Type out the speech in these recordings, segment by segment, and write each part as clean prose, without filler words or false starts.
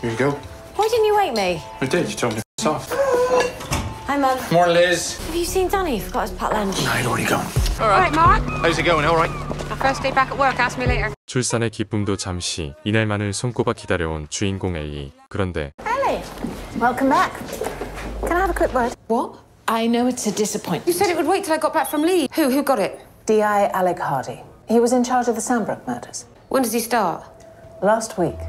Here you go. Why didn't you wake me? I did. You told me to off. Hi, Mum. More Liz. Have you seen Danny? He forgot his packed lunch. No, he'd already gone. All right, Mark. How's it going? All right. My first day back at work. Ask me later. 출산의 기쁨도 잠시 이날만을 손꼽아 기다려온 주인공 엘리. 그런데 Ellie, welcome back. Can I have a quick word? What? I know it's a disappointment. You said it would wait till I got back from leave. Who got it? D.I. Alec Hardy. He was in charge of the Sandbrook murders. When does he start? Last week.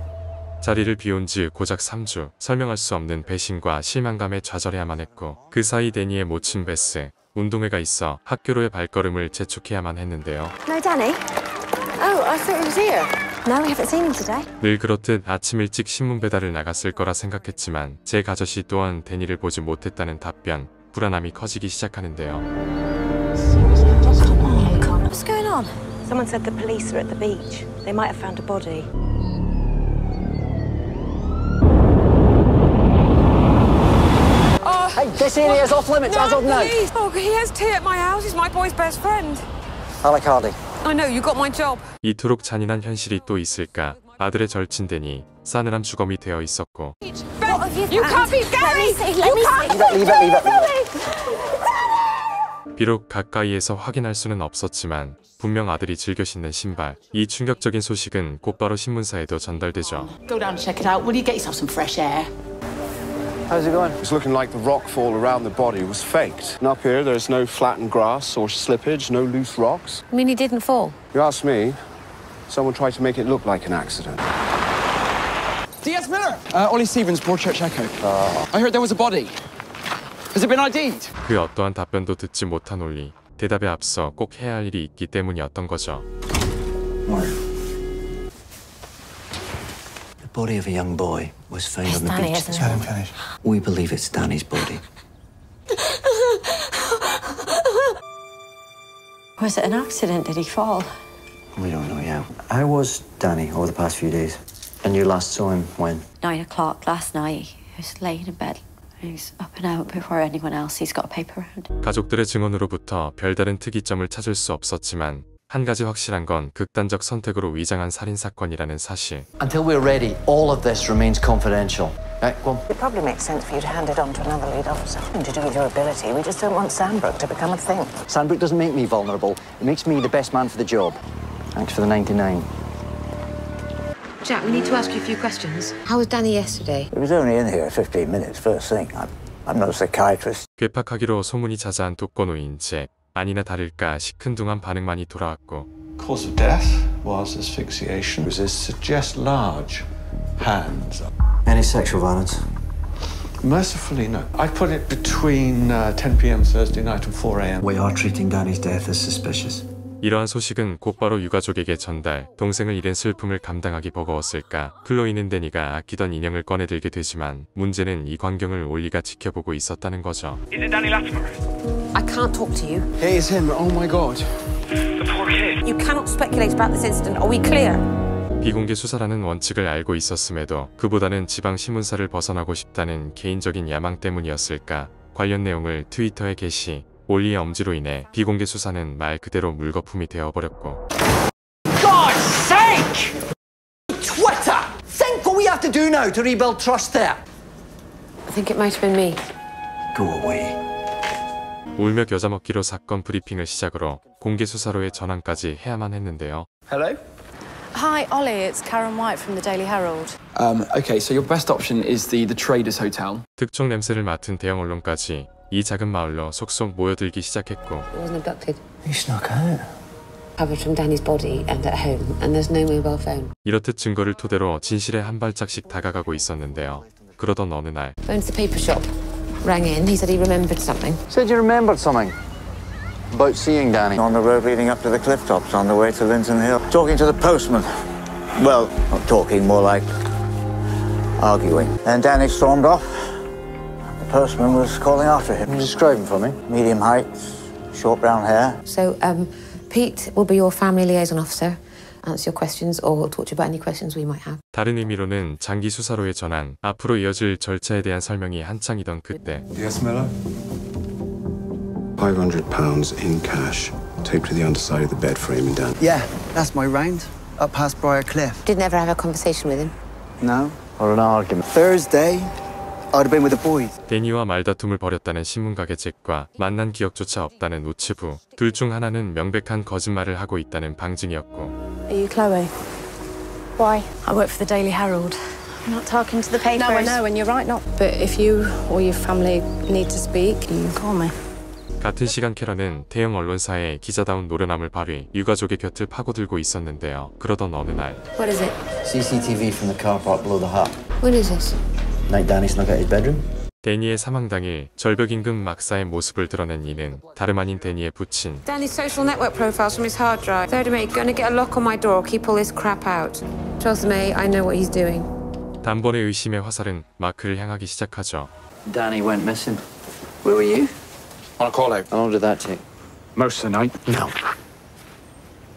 자리를 비운 지 고작 3주. 설명할 수 없는 배신과 실망감에 좌절해야만 했고 그 사이 데니의 모친 베스. 운동회가 있어 학교로의 발걸음을 재촉해야만 했는데요. No, Danny? Oh, I thought he was here. No, we haven't seen him today. 늘 그렇듯 아침 일찍 신문 배달을 나갔을 거라 생각했지만 제 가저씨 또한 데니를 보지 못했다는 답변. 불안함이 커지기 시작하는데요. What's going on? Someone said the police are at the beach. They might have found a body. Hey, this area's off limits as of now. Please. Oh, he has tea at my house. He's my boy's best friend. Alec Hardy. I know, you got my job. 이토록 잔인한 현실이 또 있을까? 아들의 절친 데니 싸늘한 주검이 되어 있었고 What have you You can't be Gary! Let me see. Leave it. 비록 가까이에서 확인할 수는 없었지만 분명 아들이 즐겨 신는 신발. 이 충격적인 소식은 곧바로 신문사에도 전달되죠. Go down and check it out. Will you get yourself some fresh air? How's it going? It's looking like the rockfall around the body was faked. And up here, there's no flattened grass or slippage, no loose rocks. I mean, he didn't fall. If you ask me, someone tried to make it look like an accident. D.S. Miller! Ollie Stevens, Broadchurch Echo. I heard there was a body. Has it been ID'd? 그 어떠한 답변도 듣지 못한 올리. 대답에 앞서 꼭 해야 할 일이 있기 때문이었던 거죠. The body of a young boy was found It's on the Danny, beach. isn't it? Let him finish. We believe it's Danny's body. Was it an accident? Did he fall? We don't know yet. How was Danny over the past few days? And you last saw him when? 9 o'clock last night. He was laying in bed. He's up and out before anyone else. He's got a paper round. 가족들의 증언으로부터 별다른 특이점을 찾을 수 없었지만 한 가지 확실한 건 극단적 선택으로 위장한 살인 사건이라는 사실. Until we're ready, all of this remains confidential. Right, go on. It probably makes sense for you to hand it on to another lead officer. Nothing to do with your ability. We just don't want Sandbrook to become a thing. Sandbrook doesn't make me vulnerable. It makes me the best man for the job. Thanks for the 99. Jack, we need to ask you a few questions. How was Danny yesterday? He was only in here 15 minutes, first thing. I'm not a psychiatrist. 괴팍하기로 소문이 자자한 독거노인 잭. 아니나 다를까 시큰둥한 반응만이 돌아왔고 Cause of death was asphyxiation. Does this suggest large hands? Any sexual violence? Mercifully, no. I put it between 10 p.m. Thursday night and 4 a.m. We are treating Danny's death as suspicious. 이러한 소식은 곧바로 유가족에게 전달. 동생을 잃은 슬픔을 감당하기 버거웠을까. 클로이는 데니가 아끼던 인형을 꺼내들게 되지만 문제는 이 광경을 올리가 지켜보고 있었다는 거죠. Is it Danny Latimer? I can't talk to you. It is him. Oh my God. The poor kid. You cannot speculate about this incident. Are we clear? 비공개 수사라는 원칙을 알고 있었음에도 그보다는 지방 신문사를 벗어나고 싶다는 개인적인 야망 때문이었을까. 관련 내용을 트위터에 게시. 올리의 엄지로 인해 비공개 수사는 말 그대로 물거품이 되어버렸고 God's sake! Twitter! Think what we have to do now to rebuild trust there. I think it might have been me. Go away. 울며 겨자 먹기로 사건 브리핑을 시작으로 공개 수사로의 전환까지 해야만 했는데요. Hello? Hi, Ollie. It's Karen White from the Daily Herald. Okay, so your best option is the Traders Hotel. 특종 냄새를 맡은 대형 언론까지 이 작은 마을로 속속 모여들기 시작했고 He wasn't abducted. He snuck out. Covered from Danny's body and at home, and there's no mobile phone. 이렇듯 증거를 토대로 진실에 한 발짝씩 다가가고 있었는데요. 그러던 어느 날 Phoned to the paper shop. Rang in. He said he remembered something. Said you remembered something. About seeing Danny. On the road leading up to the cliff tops on the way to Linton Hill. Talking to the postman. Well, not talking, more like arguing. And Danny stormed off. The postman was calling after him. Can you describe him for me? Medium height, short brown hair. So, Pete will be your family liaison officer. Answer your questions or talk to you about any questions we might have. 다른 의미로는 장기 수사로의 전환, 앞으로 이어질 절차에 대한 설명이 한창이던 그때 D.S. Miller? £500 in cash, taped to the underside of the bed frame in Dan. Yeah, that's my round. Up past Briar Cliff. Didn't ever have a conversation with him. No, or an argument? Thursday, I'd have been with the boys. 데니와 말다툼을 벌였다는 신문가게 잭과 만난 기억조차 없다는 우츠부. 둘 중 하나는 명백한 거짓말을 하고 있다는 방증이었고. Are you Chloe? Why? I work for the Daily Herald. I'm not talking to the papers. No, I know, and you're right not. But if you or your family need to speak, you Call me. 같은 시간 캐런은 대형 언론사에 기자다운 노련함을 발휘 유가족의 곁을 파고들고 있었는데요. 그러던 어느 날 What is it? CCTV from the car park below the hut. When is this? Night Danny snuck out his bedroom. 데니의 사망 당일 절벽 인근 막사의 모습을 드러낸 이는 다름 아닌 데니의 부친 Danny's social network profiles from his hard drive. Third of May, gonna get a lock on my door. Keep all this crap out. 12th of May, I know what he's doing. 단번에 의심의 화살은 마크를 향하기 시작하죠. Danny went missing. Where were you? On a call out. How long did that take? Most of the night. No.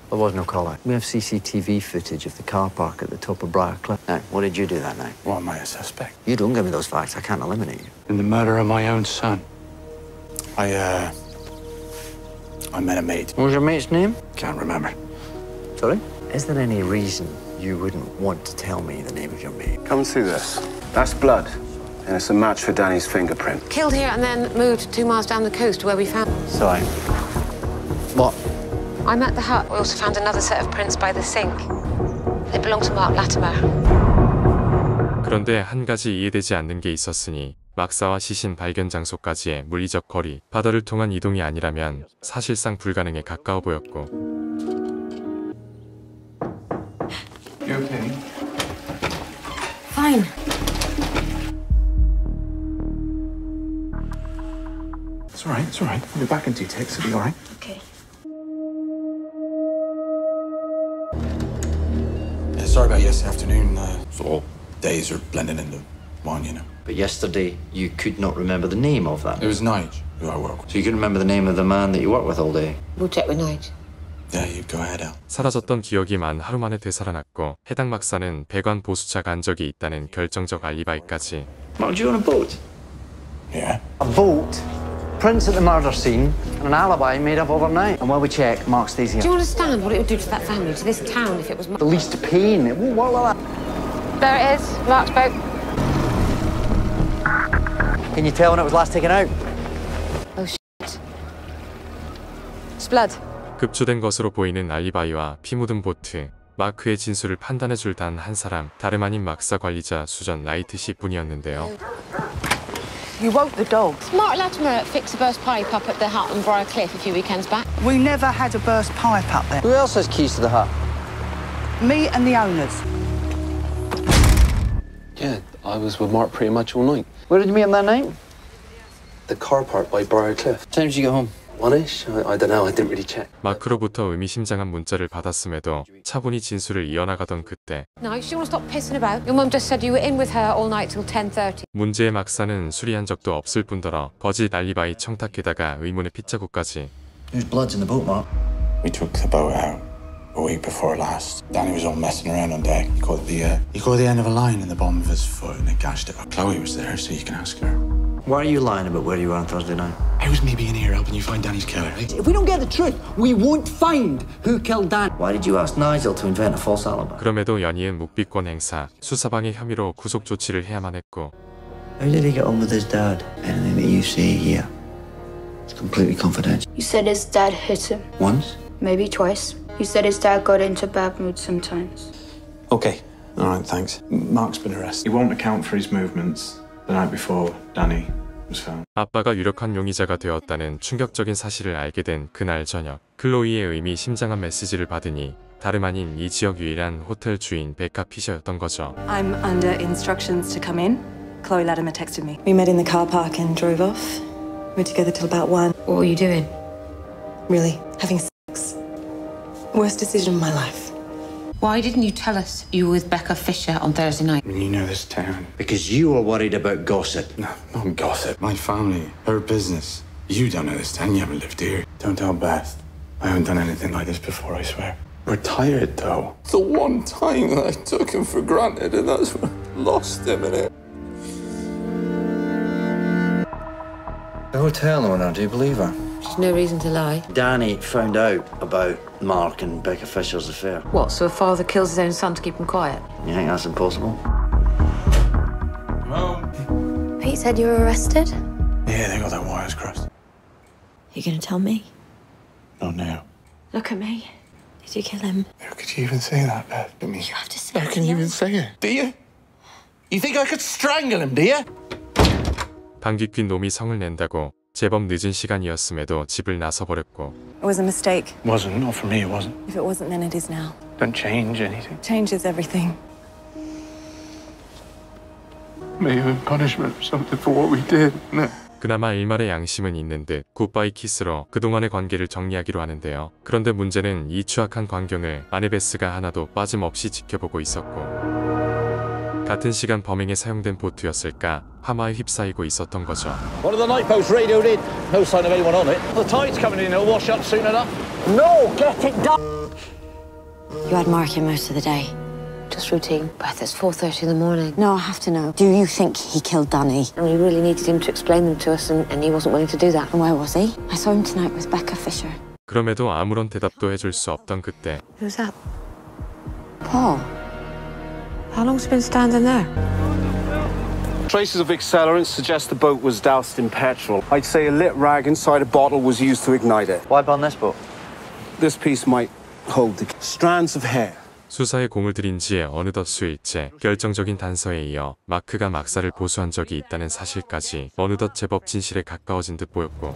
There was no call out. We have CCTV footage of the car park at the top of Briar Cliff. Now, what did you do that night? Why am I a suspect? You don't give me those facts. I can't eliminate you. In the murder of my own son. I met a mate. What was your mate's name? Can't remember. Sorry? Is there any reason you wouldn't want to tell me the name of your mate? Come and see this. That's blood. And it's a match for Danny's fingerprint. Killed here and then moved 2 miles down the coast to where we found. Sorry. What? I'm at the hut. We also found another set of prints by the sink. It belonged to Mark Latimer. 그런데 한 가지 이해되지 않는 게 있었으니 막사와 시신 발견 장소까지의 물리적 거리, 바다를 통한 이동이 아니라면 사실상 불가능에 가까워 보였고. You okay? Fine. It's all right. It's all right. We'll be back in 2 ticks. It'll be all right. Okay. Yeah, sorry about yesterday afternoon. All days are blending into one, you know. But yesterday, you could not remember the name of that. It was Nige, who I work with. So you couldn't remember the name of the man that you worked with all day? We'll check with Nige. Yeah, you go ahead, Al. 사라졌던 기억이 만 하루 만에 되살아났고 해당 막사는 배관 보수차 간 적이 있다는 결정적 알리바이까지. Mark, do you own a boat? Yeah. A boat, prints at the murder scene, and an alibi made up overnight. And while we check, Mark stays here. Do you understand what it would do to that family, to this town, if it was... The least pain. It won't work like that. There it is, Mark's boat. Can you tell when it was last taken out? Oh, shit. It's blood. 급조된 것으로 보이는 알리바이와 피 묻은 보트, 마크의 진술을 판단해줄 단 한 사람, 다름 아닌 막사 관리자 수전 라이트 씨 뿐이었는데요. You woke the dogs. Mark Latimer fixed a burst pipe up at the hut on Briar Cliff a few weekends back. We never had a burst pipe up there. Who else has keys to the hut? Me and the owners. Yeah, I was with Mark pretty much all night. Where did you meet him that night? The car park by Briar Cliff. What time did you get home? 1ish? I don't know, I didn't really check. 마크로부터 의미심장한 문자를 받았음에도 차분히 진술을 i어나가던 그때 No, she want to stop pissing about. Your mum just said you were in with her all night till 10:30. 문제의 막사는 수리한 적도 없을 뿐더러 거짓 알리바이 청탁에다가 의문의 핏자국까지. Whose blood's in the boat, Mark? We took the boat out a week before last. Danny was all messing around on deck. He caught the end of a line in the bottom of his foot and it gashed it up. Chloe was there, so you can ask her. Why are you lying about where you were on Thursday night? It was me being here helping you find Danny's killer, right? If we don't get the truth, we won't find who killed Dan. Why did you ask Nigel to invent a false alibi? 그럼에도 연이은 묵비권 행사, 수사방해 혐의로 구속 조치를 해야만 했고. How did he get on with his dad? Anything that you say here, it's completely confidential. You said his dad hit him. Once? Maybe twice. You said his dad got into bad mood sometimes. Okay. All right, thanks. Mark's been arrested. He won't account for his movements the night before Danny was found. 아빠가 유력한 용의자가 되었다는 충격적인 사실을 알게 된 그날 저녁, 클로이의 의미심장한 메시지를 받으니 다름 아닌 이 지역 유일한 호텔 주인 베카 피셔였던 거죠. I'm under instructions to come in. Chloe Latimer texted me. We met in the car park and drove off. We were together till about 1. What were you doing? Really, having sex. Worst decision of my life. Why didn't you tell us you were with Becca Fisher on Thursday night? You know this town. Because you were worried about gossip. No, not gossip. My family, her business. You don't know this town. You haven't lived here. Don't tell Beth. I haven't done anything like this before, I swear. We're tired, though. It's the one time that I took him for granted, and that's when I lost him in it. The hotel owner, do you believe her? There's no reason to lie. Danny found out about Mark and Becca Fisher's affair. What, so a father kills his own son to keep him quiet? You think that's impossible? Pete said you were arrested? Yeah, they got their wires crossed. You gonna tell me? Not now. Look at me. Did you kill him? How could you even say that, Beth? I mean, You have to say how it. can you even say it? Do you? You think I could strangle him, do you? 방귀 뀐 놈이 성을 낸다고 제법 늦은 시간이었음에도 집을 나서버렸고 It was a mistake. Wasn't. Not for me, it wasn't. If it wasn't, then it is now. Don't change anything. Changes everything. Maybe punishment or something for what we did. No. 그나마 일말의 양심은 있는 듯 굿바이 키스로 그동안의 관계를 정리하기로 하는데요. 그런데 문제는 이 추악한 광경을 아내 베스가 하나도 빠짐없이 지켜보고 있었고 같은 시간 범행에 사용된 보트였을까 화마에 휩싸이고 있었던 거죠. One of the night boats radioed in. No sign of anyone on it. The tide's coming in. It'll wash up soon enough. No, get it done. You had Mark here most of the day. Just routine. Beth, it's 4:30 in the morning. No, I have to know. Do you think he killed Danny? And we really needed him to explain them to us, and he wasn't willing to do that. And where was he? I saw him tonight with Becca Fisher. 그럼에도 아무런 대답도 해줄 수 없던 그때 Who's that? Paul. How long's he been standing there? Traces of accelerant suggest the boat was doused in petrol. I'd say a lit rag inside a bottle was used to ignite it. Why on this boat? This piece might hold the strands of hair. 수사에 공을 들인 지에 어느덧 수일째 결정적인 단서에 이어 마크가 막사를 보수한 적이 있다는 사실까지 어느덧 제법 진실에 가까워진 듯 보였고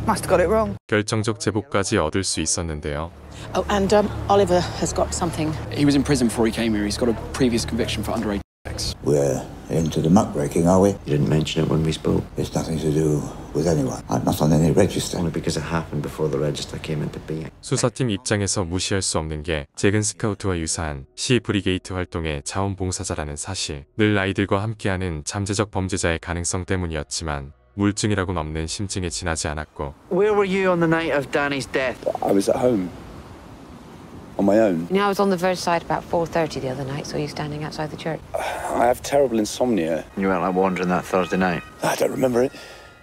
Must have got it wrong. 결정적 제보까지 얻을 수 있었는데요. Oh, and Oliver has got something. He was in prison before he came here. He's got a previous conviction for underage sex. We're into the muckraking, are we? You didn't mention it when we spoke. It's nothing to do with anyone. I'm not on any register. Only because it happened before the register came into being. 수사팀 입장에서 무시할 수 없는 게 잭은 스카우트와 유사한 시 브리게이트 활동의 자원봉사자라는 사실. 늘 아이들과 함께하는 잠재적 범죄자의 가능성 때문이었지만 물증이라고는 없는 심증에 지나지 않았고 Where were you on the night of Danny's death? I was at home. On my own. You know, I was on the verge side about 4:30 the other night, saw you standing outside the church. I have terrible insomnia. You went like wandering that Thursday night. I don't remember it.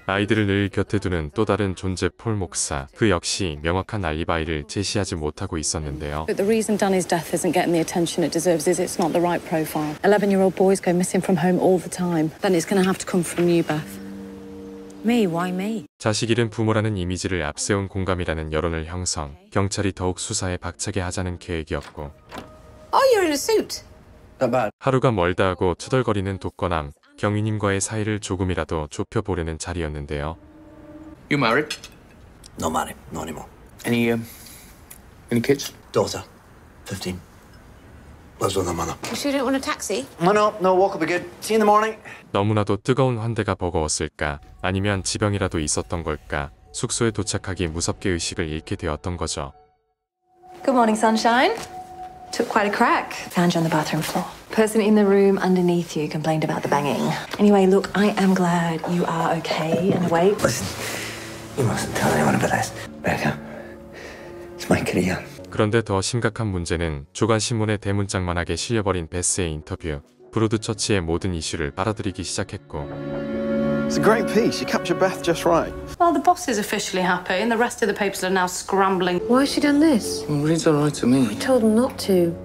아이들을 늘 곁에 두는 또 다른 존재 폴 목사. 그 역시 명확한 알리바이를 제시하지 못하고 있었는데요. But the reason Danny's death isn't getting the attention it deserves is it's not the right profile. 11-year-old boys go missing from home all the time. Then it's going to have to come from you, Beth. Me? Why me? 자식 잃은 부모라는 이미지를 앞세운 공감이라는 여론을 형성. 경찰이 더욱 수사에 박차게 하자는 계획이었고 Oh, you're in a suit. Not bad. 하루가 멀다 하고 투덜거리는 독거남. 경위님과의 사이를 조금이라도 좁혀보려는 자리였는데요. You married? Not married. Not anymore. Any kids? Daughter. 15. Lives with her mother. You sure you don't want a taxi? No, walk will be good. See you in the morning. 너무나도 뜨거운 환대가 버거웠을까? 아니면 지병이라도 있었던 걸까? 숙소에 도착하기 무섭게 의식을 잃게 되었던 거죠. Good morning, sunshine. Took quite a crack. Found you on the bathroom floor. Person in the room underneath you complained about the banging. Anyway, look, I am glad you are okay and awake. Listen, you mustn't tell anyone about this. Becca, it's my career. 그런데 더 심각한 문제는 조간신문에 대문짝만하게 실려버린 베스의 인터뷰. 브로드처치의 모든 이슈를 빨아들이기 시작했고 It's a great piece. You captured Beth just right. Well, the boss is officially happy, and the rest of the papers are now scrambling. Why has she done this? Well, reads all right to me. We told them not to.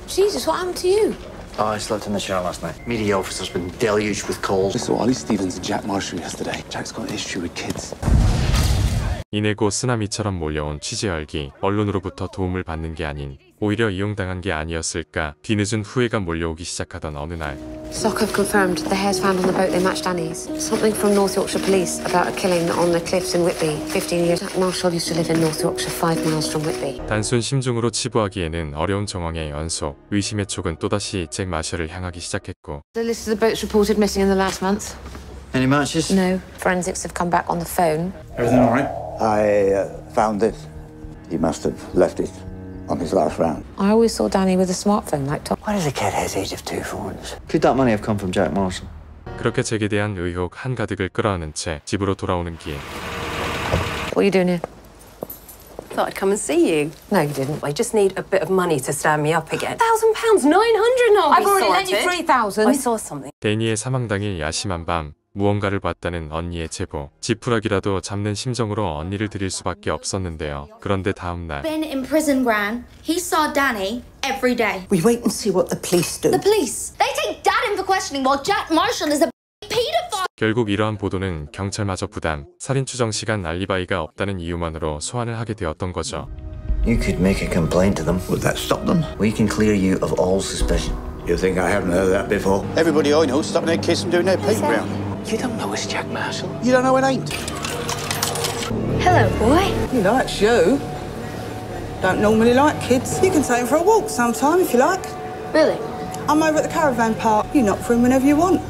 Jesus, what happened to you? Oh, I slept in the shower last night. Media officer's been deluged with calls. I saw Ollie Stevens and Jack Marshall yesterday. Jack's got an issue with kids. 이내고 쓰나미처럼 몰려온 취재 열기, 언론으로부터 도움을 받는 게 아닌 오히려 이용당한 게 아니었을까 뒤늦은 후회가 몰려오기 시작하던 어느 날 SOC have confirmed the hairs found on the boat they matched Danny's. Something from North Yorkshire Police about a killing on the cliffs in Whitby. 15 years. Marshall used to live in North Yorkshire, 5 miles from Whitby. 단순 심중으로 치부하기에는 어려운 정황의 연속, 의심의 촉은 또다시 잭 마셜을 향하기 시작했고 The list of the boats reported missing in the last month. Any matches? No. Forensics have come back on the phone. Everything all right? I found this. He must have left it on his last round. I always saw Danny with a smartphone like Tom. Why does a kid hesitate of 2 phones? Could that money have come from Jack Marshall? 그렇게 잭에 대한 의혹 한가득을 끌어안은 채 집으로 돌아오는 길 What are you doing here? Thought I'd come and see you. No, you didn't. I just need a bit of money to stand me up again. £1,000, 900 now. I've already lent you 3,000. I saw something. 데니의 사망 당일 야심한 밤 무언가를 봤다는 언니의 제보. 지푸라기라도 잡는 심정으로 언니를 드릴 수밖에 없었는데요. 그런데 다음 날 Ben in prison, Gran. He saw Danny every day. We wait and see what the police do. The police. They take Dad in for questioning while Jack Marshall is a pedophile. 결국 이러한 보도는 경찰마저 부담, 살인 추정 시간 알리바이가 없다는 이유만으로 소환을 하게 되었던 거죠. You could make a complaint to them. Would that stop them? We can clear you of all suspicion. You think I haven't heard that before? Everybody I know stopping their kids from doing their playground. You don't know it's Jack Marshall. You don't know it ain't. Hello, boy. You know, it's you. Don't normally like kids. You can take him for a walk sometime if you like. Really? I'm over at the caravan park. You knock for him whenever you want.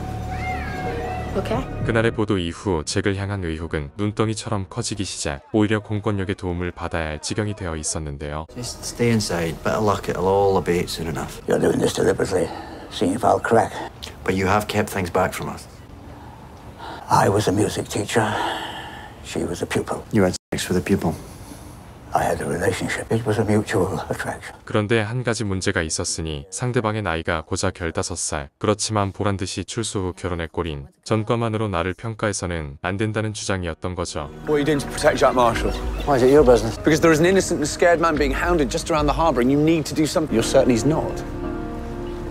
Okay. 그날의 보도 이후 잭을 향한 의혹은 눈덩이처럼 커지기 시작, 오히려 공권력의 도움을 받아야 할 지경이 되어 있었는데요. Just stay inside. Better luck, it'll all abate soon enough. You're doing this deliberately, seeing if I'll crack. But you have kept things back from us. I was a music teacher. She was a pupil. You had sex with a pupil. I had a relationship. It was a mutual attraction. 그런데 한 가지 문제가 있었으니 상대방의 나이가 고작 15살. 그렇지만 보란듯이 출소 후 결혼에 꼴인 전과만으로 나를 평가해서는 안 된다는 주장이었던 거죠. What are you doing to protect Jack Marshall? Why is it your business? Because there is an innocent and scared man being hounded just around the harbour and you need to do something. You're certain he's not?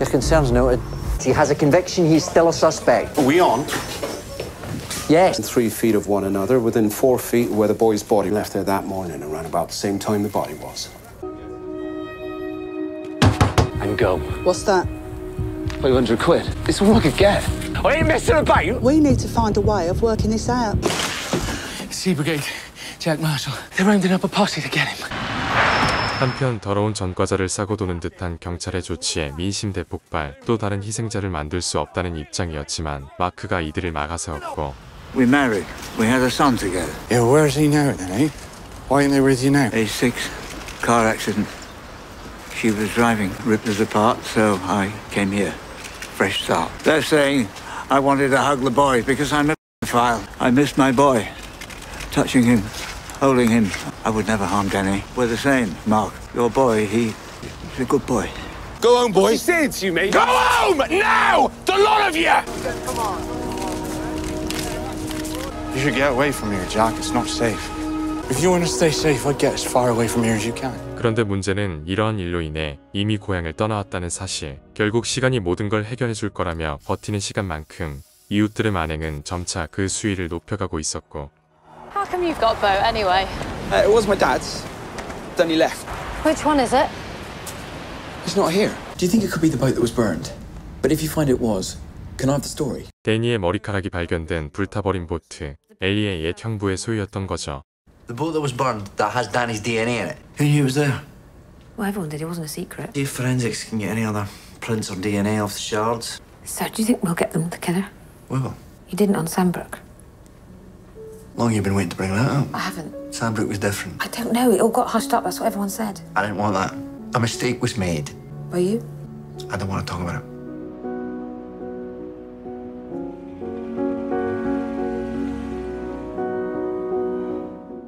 Your concern's noted. He has a conviction, he's still a suspect. Are we on? Yes. 3 feet of one another, within 4 feet where the boy's body left there that morning, around about the same time the body was. And go. What's that? 500 quid. It's all I could get. I ain't messing about. We need to find a way of working this out. Sea Brigade, Jack Marshall. They're rounding up a posse to get him. 한편 더러운 전과자를 싸고 도는 듯한 경찰의 조치에 민심 대폭발, 또 다른 희생자를 만들 수 없다는 입장이었지만 마크가 이들을 막아세웠고 We married. We had a son together. Yeah, where's he now then, eh? Why ain't they with you now? Age 6, car accident. She was driving, ripped us apart, so I came here. Fresh start. They're saying I wanted to hug the boy because I'm a file. I missed my boy. Touching him, holding him. I would never harm Danny. We're the same, Mark. Your boy, he's a good boy. Go home, boys. What you mate? Go home now! The lot of you! Come on. You should get away from here, Jack. It's not safe. If you want to stay safe, I'd get as far away from here as you can. 그런데 문제는 이러한 일로 인해 이미 고향을 떠나왔다는 사실. 결국 시간이 모든 걸 해결해 줄 거라며 버티는 시간만큼 이웃들의 만행은 점차 그 수위를 높여가고 있었고. How come you've got a boat anyway? It was my dad's. Then he left. Which one is it? He's not here. Do you think it could be the boat that was burned? But if you find it was, can I have the story? 데니의 머리카락이 발견된 불타버린 보트, 엘리의 옛 형부의 소유였던 거죠. The boat that was burned that has Danny's DNA in it. Who knew it was there? Well, everyone did. It wasn't a secret. See if forensics can get any other prints or DNA off the shards. So, do you think we'll get them, the killer? We will. You didn't on Sandbrook. Long you been waiting to bring that up? I haven't. Sandbrook was different. I don't know. It all got hushed up. That's what everyone said. I didn't want that. A mistake was made. Were you? I don't want to talk about it.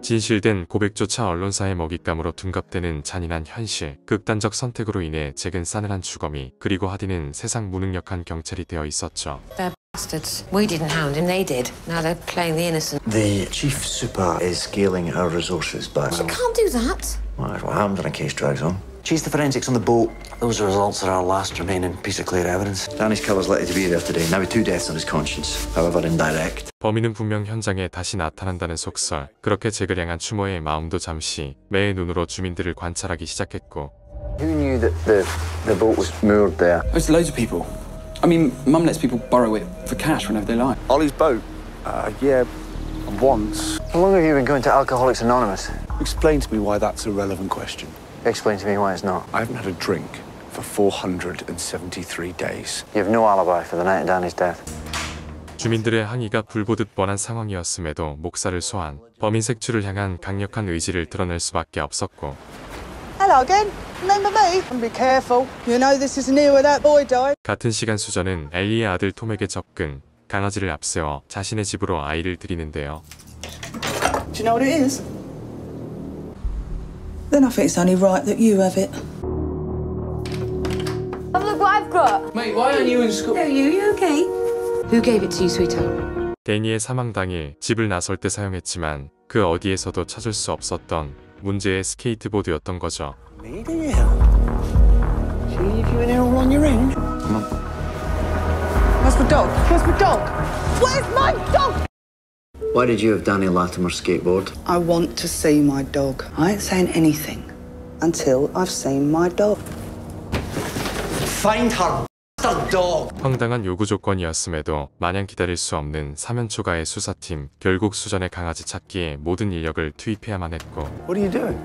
진실된 고백조차 언론사의 먹잇감으로 둔갑되는 잔인한 현실, 극단적 선택으로 인해 잭은 싸늘한 주거미, 그리고 하디는 세상 무능력한 경찰이 되어 있었죠. They're bastards. We didn't hound him, they did. Now they're playing the innocent. The chief super is scaling our resources back. You can't do that. Well, that's what happens when a case drags on. Chase the forensics on the boat. Those results are our last remaining piece of clear evidence. Danny's killer's likely to be there today. Now with 2 deaths on his conscience, however indirect. 범인은 분명 현장에 다시 나타난다는 속설. 그렇게 잭을 향한 추모의 마음도 잠시 매의 눈으로 주민들을 관찰하기 시작했고. Who knew that the boat was moored there? There's loads of people. I mean, Mum lets people borrow it for cash whenever they like. Ollie's boat? Yeah, once. How long have you been going to Alcoholics Anonymous? Explain to me why that's a relevant question. Explain to me why it's not. I haven't had a drink for 473 days. You have no alibi for the night of Danny's death. 주민들의 항의가 불보듯 뻔한 상황이었음에도 목사를 소환, 범인 색출을 향한 강력한 의지를 드러낼 수밖에 없었고. Hello again. Remember me? And be careful. You know this isn't here where that boy died. 같은 시간 수저는 엘리의 아들 톰에게 접근, 강아지를 앞세워 자신의 집으로 아이를 들이는데요. Do you know what it is? Then I think it's only right that you have it. Oh, look what I've got. Mate, why aren't you in school? No, you okay? Who gave it to you, sweetheart? 데니의 사망 당일 집을 나설 때 사용했지만 그 어디에서도 찾을 수 없었던 문제의 스케이트보드였던 거죠. See if you and Elle are on your own. Come on. Where's my dog? Where's my dog? Where's my dog? Why did you have Danny Latimer's skateboard? I want to see my dog. I ain't saying anything until I've seen my dog. Find her dog. 황당한 요구 조건이었음에도 마냥 기다릴 수 없는 사면 초과의 수사팀. 결국 수전의 강아지 찾기에 모든 인력을 투입해야만 했고. What are you doing?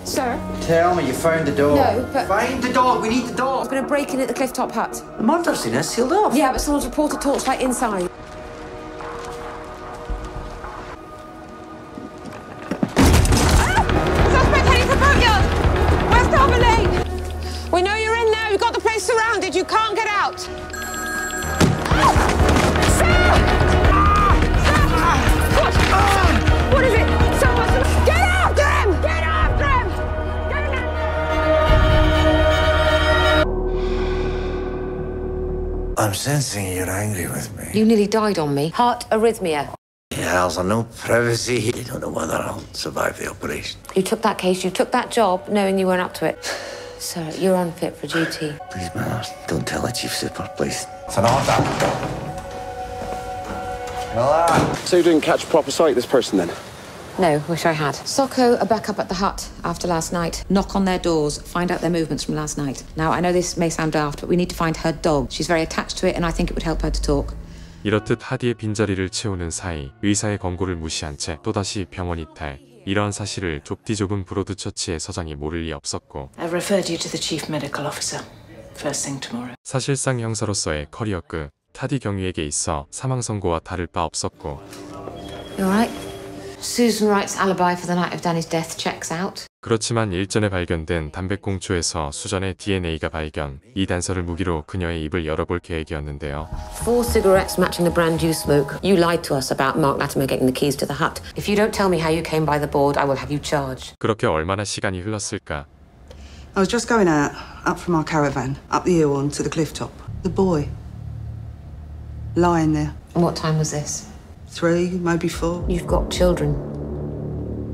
Sir? Tell me you found the dog. No, but... Find the dog. We need the dog. I'm going to break in at the Clifftop hut. The murder scene is sealed off. Yeah, but someone's reported torchlight inside. Suspect heading for Boatyard! West Harbour Lane! We know you're in there. We've got the place surrounded. You can't get out. What is it? Someone... Get after him! Get after him! I'm sensing you're angry with me. You nearly died on me. Heart arrhythmia. Hells are no privacy. You don't know whether I'll survive the operation. You took that case, you took that job, knowing you weren't up to it. Sir, you're unfit for duty. Please, man, don't tell the chief super, please. It's an order. So you didn't catch proper sight of this person then? No, wish I had. Socko are back up at the hut after last night. Knock on their doors, find out their movements from last night. Now, I know this may sound daft, but we need to find her dog. She's very attached to it, and I think it would help her to talk. 이렇듯 하디의 빈자리를 채우는 사이 의사의 권고를 무시한 채 또다시 병원 이탈. 이러한 사실을 좁디 좁은 브로드 처치의 서장이 모를 리 없었고. I've referred you to the chief medical officer. First thing tomorrow. 사실상 형사로서의 커리어 끝. 타디 경위에게 있어 사망 선고와 다를 바 없었고. You alright? Susan Wright's alibi for the night of Danny's death checks out. 그렇지만 일전에 발견된 담배꽁초에서 수전의 DNA가 발견. 이 단서를 무기로 그녀의 입을 열어볼 계획이었는데요. 4 cigarettes matching the brand you smoke. You lied to us about Mark Latimer getting the keys to the hut. If you don't tell me how you came by the board, I will have you charged. 그렇게 얼마나 시간이 흘렀을까? I was just going out, up from our caravan, up the hill onto the cliff top. The boy, lying there. And what time was this? 3, maybe 4. You've got children.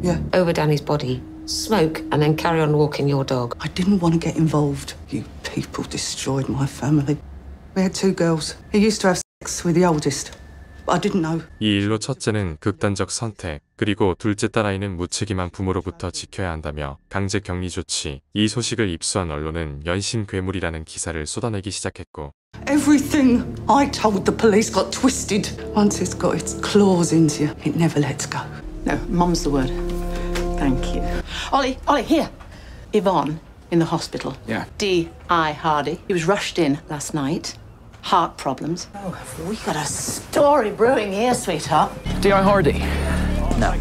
Yeah. Over Danny's body. Smoke and then carry on walking your dog. I didn't want to get involved. You people destroyed my family. We had 2 girls. He used to have sex with the oldest. But I didn't know. 이 일로 첫째는 극단적 선택, 그리고 둘째 딸아이는 무책임한 부모로부터 지켜야 한다며 강제 격리 조치. 이 소식을 입수한 언론은 연신 괴물이라는 기사를 쏟아내기 시작했고. Everything I told the police got twisted. Once it's got its claws into you, it never lets go. No, mum's the word. Thank you. Ollie, here. Yvonne, in the hospital. Yeah. D.I. Hardy. He was rushed in last night. Heart problems. Oh, have we got a story brewing here, sweetheart? D.I. Hardy? No.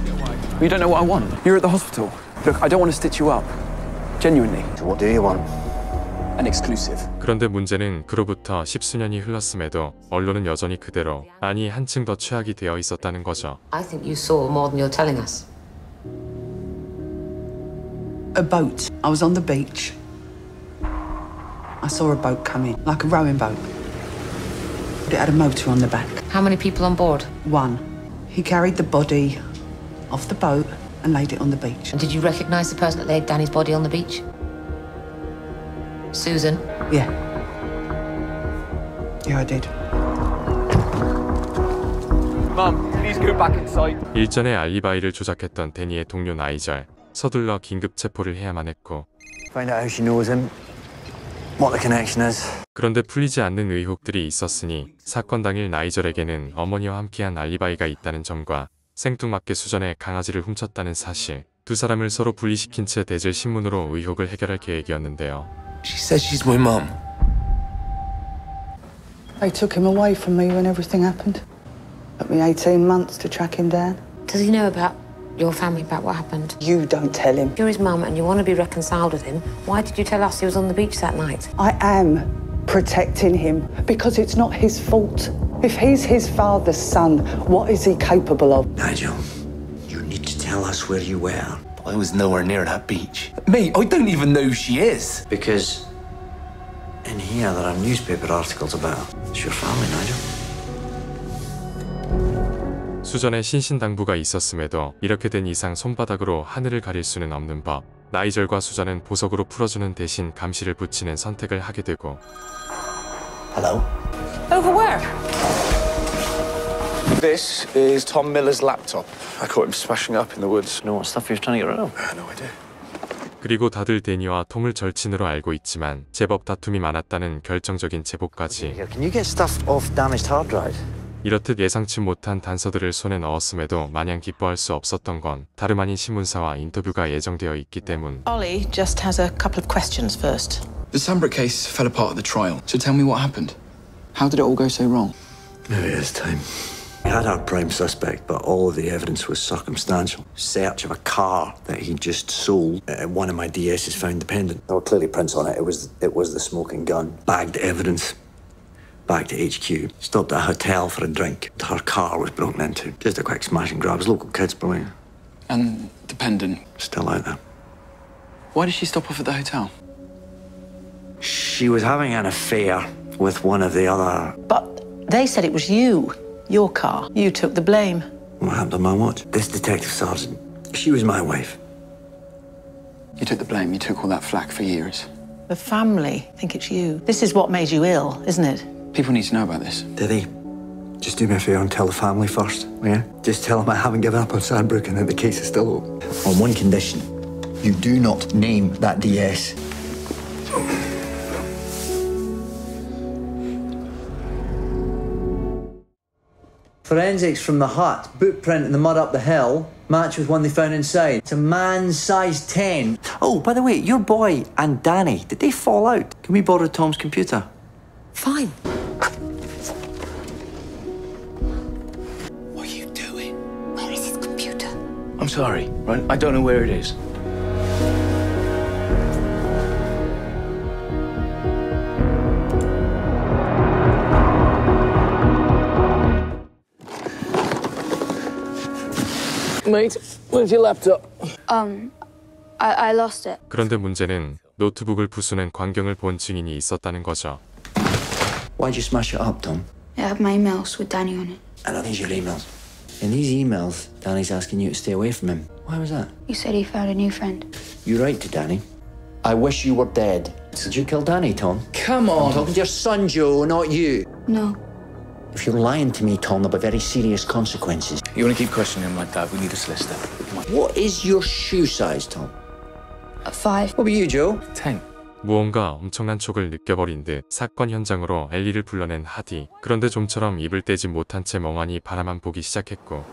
You don't know what I want. You're at the hospital. Look, I don't want to stitch you up. Genuinely. So what do you want? An exclusive. 그런데 문제는 그로부터 10수년이 흘렀음에도 언론은 여전히 그대로, 아니 한층 더 최악이 되어 있었다는 거죠. I think you saw more than you're telling us. A boat. I was on the beach. I saw a boat come in, like a rowing boat. But it had a motor on the back. How many people on board? 1. He carried the body off the boat and laid it on the beach. And did you recognise the person that laid Danny's body on the beach? Susan? Yeah. Yeah, I did. Mum, please go back inside. 일전에 알리바이를 조작했던 데니의 동료 나이절. 서둘러 긴급 체포를 해야만 했고. Find out how she knows him. What the connection is. 그런데 풀리지 않는 의혹들이 있었으니 사건 당일 나이절에게는 어머니와 함께한 알리바이가 있다는 점과 생뚱맞게 수전에 강아지를 훔쳤다는 사실. 두 사람을 서로 분리시킨 채 대질 신문으로 의혹을 해결할 계획이었는데요. She says she's my mum. They took him away from me when everything happened. Took me 18 months to track him down. Does he know about your family, about what happened? You don't tell him. You're his mum and you want to be reconciled with him. Why did you tell us he was on the beach that night? I am protecting him because it's not his fault. If he's his father's son, what is he capable of? Nigel, you need to tell us where you were. I was nowhere near that beach. Mate, I don't even know who she is. Because in here there are newspaper articles about her. It's your family, Nigel. 수전에 신신당부가 있었음에도 이렇게 된 이상 손바닥으로 하늘을 가릴 수는 없는 법. 나이절과 수전은 보석으로 풀어주는 대신 감시를 붙이는 선택을 하게 되고. Hello? Over where? This is Tom Miller's laptop. I caught him smashing up in the woods. Know what stuff he was trying to get rid of? No idea. 그리고 다들 데니와 톰을 절친으로 알고 있지만 제법 다툼이 많았다는 결정적인 제보까지. Can you get stuff off damaged hard drive? 이렇듯 예상치 못한 단서들을 손에 넣었음에도 마냥 기뻐할 수 없었던 건 다름 아닌 신문사와 인터뷰가 예정되어 있기 때문. Ollie just has a couple of questions first. The Sandbrook case fell apart at the trial, so tell me what happened. How did it all go so wrong? Maybe it's time. We had our prime suspect, but all of the evidence was circumstantial. Search of a car that he just sold. One of my DSs found the pendant. There were clearly prints on it. It was the smoking gun. Bagged evidence. Back to HQ. Stopped at a hotel for a drink. Her car was broken into. Just a quick smash and grab. It was local kids, brilliant. And the pendant? Still out there. Why did she stop off at the hotel? She was having an affair with one of the other... But they said it was you. Your car. You took the blame. What happened on my watch? This detective sergeant, she was my wife. You took the blame. You took all that flack for years. The family think it's you. This is what made you ill, isn't it? People need to know about this. Did he? Just do me a favour and tell the family first, yeah? Just tell them I haven't given up on Sandbrook and that the case is still open. On one condition. You do not name that DS. Forensics from the hut, boot print in the mud up the hill, match with one they found inside. It's a man's size 10. Oh, by the way, your boy and Danny, did they fall out? Can we borrow Tom's computer? Fine. What are you doing? Where is his computer? I'm sorry, right? I don't know where it is. Mate, where's your laptop? I lost it. 그런데 문제는 노트북을 부수는 광경을 본 증인이 있었다는 거죠. Why'd you smash it up, Tom? I have my emails with Danny on it. And are these your emails? In these emails, Danny's asking you to stay away from him. Why was that? He said he found a new friend. You write to Danny. I wish you were dead. Did you kill Danny, Tom? Come on. I'm talking to your son, Joe, not you. No. If you're lying to me, Tom, there'll be very serious consequences. You want to keep questioning him like that? We need a solicitor. Come on. What is your shoe size, Tom? 5. What about you, Joe? 10. 무언가 엄청난 촉을 느껴버린 듯 사건 현장으로 엘리를 불러낸 하디. 그런데 좀처럼 입을 떼지 못한 채 멍하니 바라만 보기 시작했고.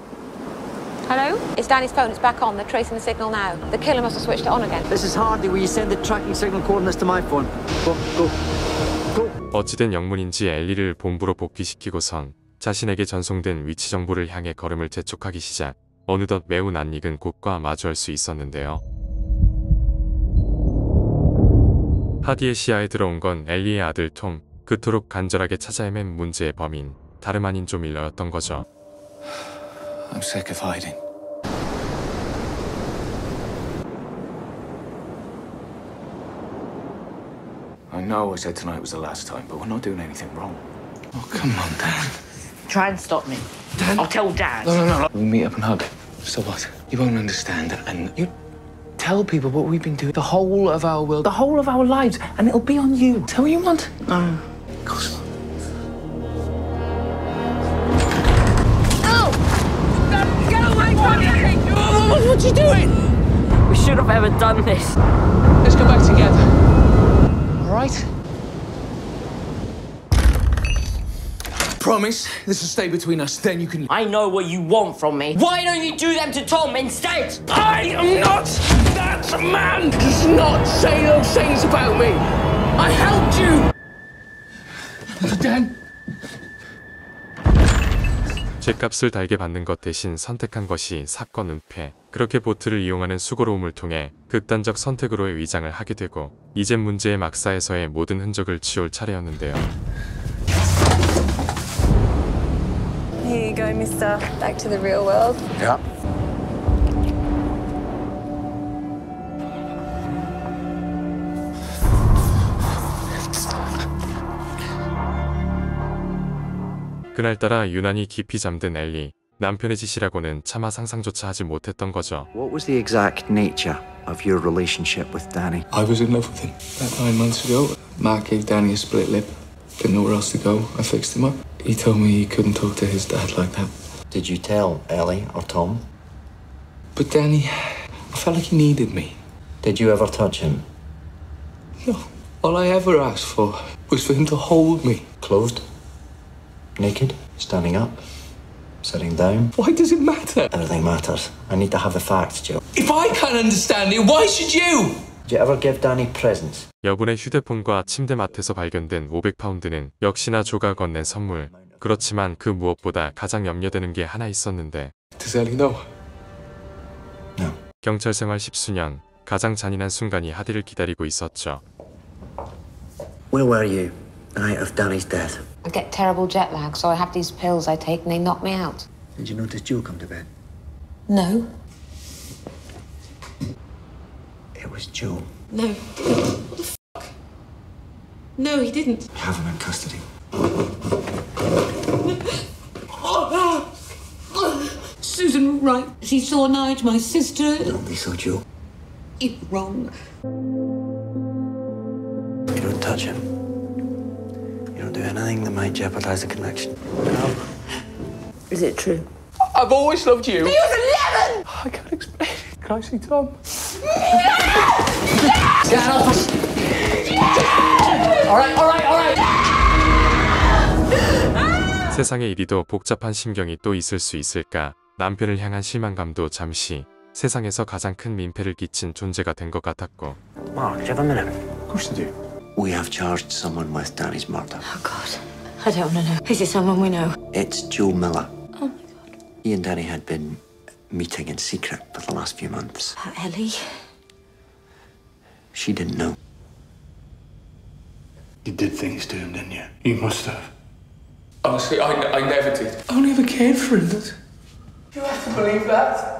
Hello? It's Danny's phone. It's back on. They're tracing the signal now. The killer must have switched it on again. This is Hardy. Will you send the tracking signal coordinates to my phone? Go. 어찌된 영문인지 엘리를 본부로 복귀시키고선 자신에게 전송된 위치 정보를 향해 걸음을 재촉하기 시작. 어느덧 매우 낯익은 곳과 마주할 수 있었는데요. 하디의 시야에 들어온 건 엘리의 아들 톰. 그토록 간절하게 찾아 헤맨 문제의 범인. 다름 아닌 조 밀러였던 거죠. I'm sick of hiding. I know I said tonight was the last time, but we're not doing anything wrong. Oh, come on, Dan. Try and stop me. Dan? I'll tell Dad. No. We meet up and hug. So what? You won't understand, and you tell people what we've been doing the whole of our world, the whole of our lives, and it'll be on you. Tell what you want. No. Of course not. Get away from me! What are you doing? We should have ever done this. Let's go back together. All right? Promise this will stay between us, then you can... I know what you want from me. Why don't you do them to Tom instead? I am not that man! Does not say those things about me! I helped you! Dan? 죗값을 달게 받는 것 대신 선택한 것이 사건 은폐. 그렇게 보트를 이용하는 수고로움을 통해 극단적 선택으로의 위장을 하게 되고 이젠 문제의 막사에서의 모든 흔적을 지울 차례였는데요. Here you go, mister. Back to the real world. Yeah. 그날따라 유난히 깊이 잠든 엘리. 남편의 짓이라고는 차마 상상조차 하지 못했던 거죠. What was the exact nature of your relationship with Danny? I was in love with him. About 9 months ago, Mark gave Danny a split lip. Didn't know where else to go. I fixed him up. He told me he couldn't talk to his dad like that. Did you tell Ellie or Tom? But Danny, I felt like he needed me. Did you ever touch him? No. All I ever asked for was for him to hold me. Clothed? Naked? Standing up? Sitting down? Why does it matter? Everything matters. I need to have the facts, Joe. If I can't understand it, why should you? Did you ever give Danny presents? 여분의 휴대폰과 침대맡에서 발견된 500파운드는 역시나 조가 건넨 선물. 그렇지만 그 무엇보다 가장 염려되는 게 하나 있었는데. Does Ellie know? No. 경찰 생활 10수년, 가장 잔인한 순간이 하디를 기다리고 있었죠. Where were you the night of Danny's death? I get terrible jet lag, so I have these pills I take and they knock me out. Did you notice Joe come to bed? No. It was Joe. No. What the fuck? No, he didn't. We have him in custody. Susan, right. She saw Nige, my sister. Don't be so, Joe. You're wrong. You don't touch him. You don't do anything that might jeopardize the connection. Is it true? I've always loved you. He was 11! I can't explain it. Can I see Tom? Get off us! All right. 세상에 이리도 복잡한 심경이 또 있을 수 있을까? 남편을 향한 실망감도 잠시 세상에서 가장 큰 민폐를 끼친 존재가 된 것 같았고. Mark, do you have a minute? Of course I do. We have charged someone with Danny's murder. Oh, God. I don't want to know. Is it someone we know? It's Joe Miller. Oh, my God. He and Danny had been meeting in secret for the last few months. Ellie? She didn't know. You did things to him, didn't you? You must have. Honestly, I never did. I only ever cared for him. You have to believe that.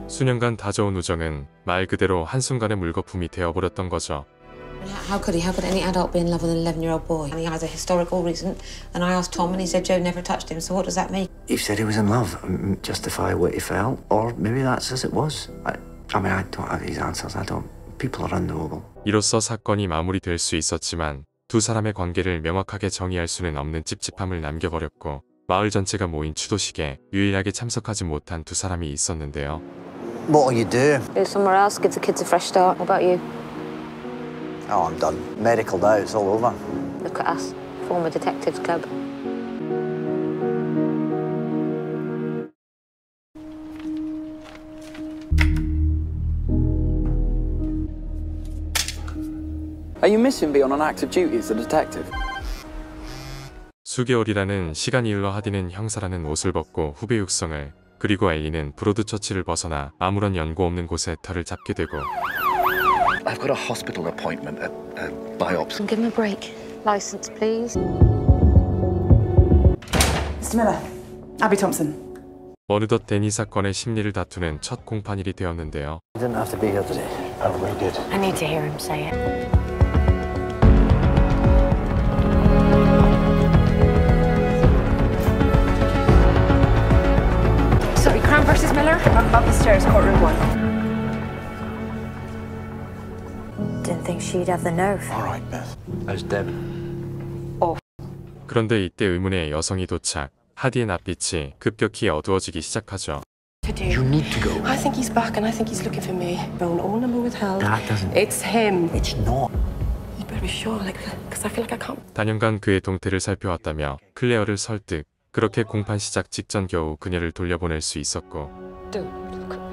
수년간 다져온 우정은 말 그대로 한순간의 물거품이 되어버렸던 거죠. How could he? How could any adult be in love with an 11-year-old boy? And he has a historical reason. And I asked Tom and he said Joe never touched him. So what does that mean? He said he was in love. Justify what he felt. Or maybe that's as it was. I mean, I don't have these answers. I don't. People are unknowable. 이로써 사건이 마무리될 수 있었지만 두 사람의 관계를 명확하게 정의할 수는 없는 찝찝함을 남겨버렸고 마을 전체가 모인 추도식에 유일하게 참석하지 못한 두 사람이 있었는데요. What'll you do? Go somewhere else, give the kids a fresh start. What about you? Oh, I'm done. Medical now, it's all over. Look at us, former detectives club. Are you missing being on active duty as a detective? 수개월이라는 시간이 흘러 하디는 형사라는 옷을 벗고 후배 육성을 그리고 엘리는 브로드처치를 벗어나 아무런 연고 없는 곳에 털을 잡게 되고 I've got a hospital appointment at biopsy. Give him a break. License, please. Mr. Miller, Abby Thompson. 어느덧 데니 사건의 심리를 다투는 첫 공판일이 되었는데요. You didn't have to be here today. Oh, we did. I need to hear him say it. Sorry, Cram versus Miller? I'm up the stairs, courtroom 1. Didn't think she'd have the nerve. All right, Beth. How's Deb? 그런데 이때 의문의 여성이 도착. 하디의 낯빛이 급격히 어두워지기 시작하죠. You need to go. I think he's back and I think he's looking for me. Phone all number withheld. That doesn't... It's him. It's not. You better be sure, because I feel like I can't. 단연간 그의 동태를 살펴왔다며 클레어를 설득. 그렇게 공판 시작 직전 겨우 그녀를 돌려보낼 수 있었고.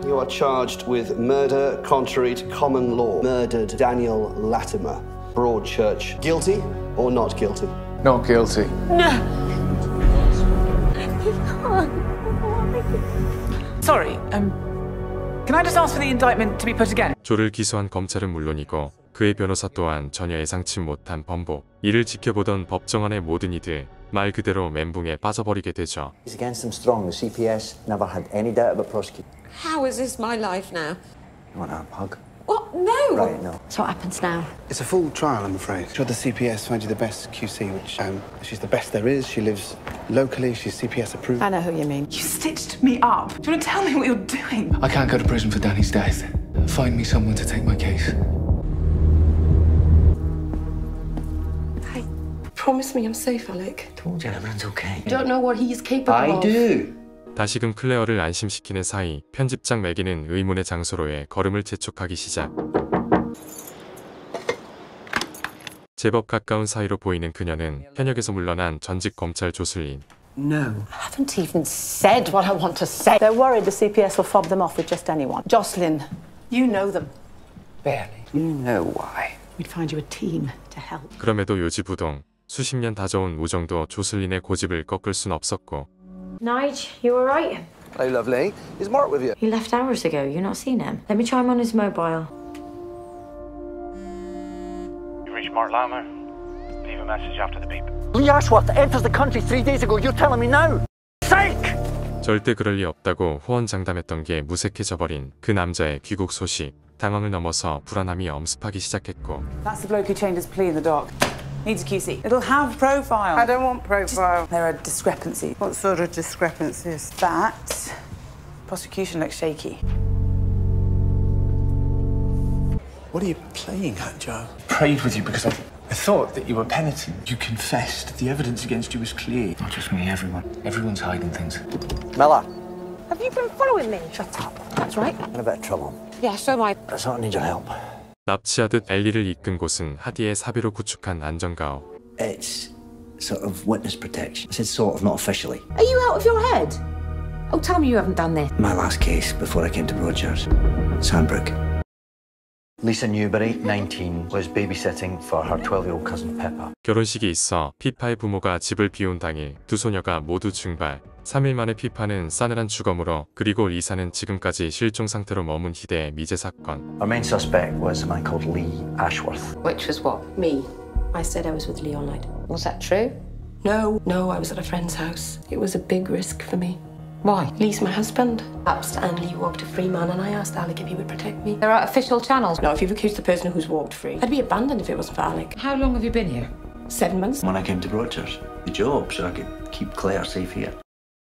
You are charged with murder contrary to common law. Murdered Daniel Latimer, Broadchurch. Guilty or not guilty? Not guilty. Sorry, can I just ask for the indictment to be put again? 조를 기소한 검찰은 물론이고 그의 변호사 또한 전혀 예상치 못한 번복. 이를 지켜보던 법정안의 모든 이들 말 그대로 멘붕에 빠져버리게 되죠. He's against them strong. The CPS never had any doubt about prosecuting. How is this my life now? You want a hug? What? No! Right, no. So what happens now? It's a full trial, I'm afraid. Should the CPS find you the best QC, which she's the best there is. She lives locally. She's CPS approved. I know who you mean. You stitched me up. Do you want to tell me what you're doing? I can't go to prison for Danny's death. Find me someone to take my case. Hey, promise me I'm safe, Alec. Told you everyone's okay. Don't know what he is capable I of. do. 다시금 클레어를 안심시키는 사이 편집장 매기는 의문의 장소로의 걸음을 재촉하기 시작. 제법 가까운 사이로 보이는 그녀는 현역에서 물러난 전직 검찰 조슬린. No. I haven't even said what I want to say. They're worried the CPS will fob them off with just anyone. Jocelyn, you know them. Barely. You know why. We'd find you a team to help. 그럼에도 요지부동 수십 년 다져온 우정도 조슬린의 고집을 꺾을 순 없었고. Nige, you alright? Hello, lovely. Is Mark with you? He left hours ago. You not seen him? Let me try him on his mobile. You reached Mark Latimer. Leave a message after the beep. Lee Ashworth enters the country 3 days ago. You're telling me now? Sake! 절대 그럴 리 없다고 호언장담했던 게 무색해져 버린 그 남자의 귀국 소식. 당황을 넘어서 불안함이 엄습하기 시작했고. That's the bloke who changed his plea in the dock. Needs a QC. It'll have profile. I don't want profile. There are discrepancies. What sort of discrepancies? That prosecution looks shaky. What are you playing at, Joe? Prayed with you because I thought that you were penitent. You confessed. The evidence against you was clear. Not just me, everyone. Everyone's hiding things. Miller, Have you been following me? Shut up. That's right. in a bit of trouble. Yeah, so am I. I sort of need your help. 납치하듯 엘리를 이끈 곳은 하디의 사비로 구축한 안전가옥. It's sort of witness protection. I said sort of, not officially. Are you out of your head? Oh, tell me you haven't done this. My last case before I came to Broadchurch. Sandbrook. Lisa Newberry, 19, was babysitting for her 12-year-old cousin Pippa. 결혼식이 있어 피파의 부모가 집을 비운 당일 두 소녀가 모두 증발. 3일 만에 피파는 싸늘한 주검으로 그리고 리사는 지금까지 실종 상태로 머문 희대의 미제 사건. Our main suspect was a man called Lee Ashworth. Which was what? Me. I said I was with Leonide. Was that true? No, I was at a friend's house. It was a big risk for me. Why? Lee's my husband. Perhaps Lee walked a free man and I asked Alec if he would protect me. There are official channels. No, if you've accused the person who's walked free, I'd be abandoned if it wasn't for Alec. How long have you been here? 7 months. When I came to Broadchurch, the job so I could keep Claire safe here.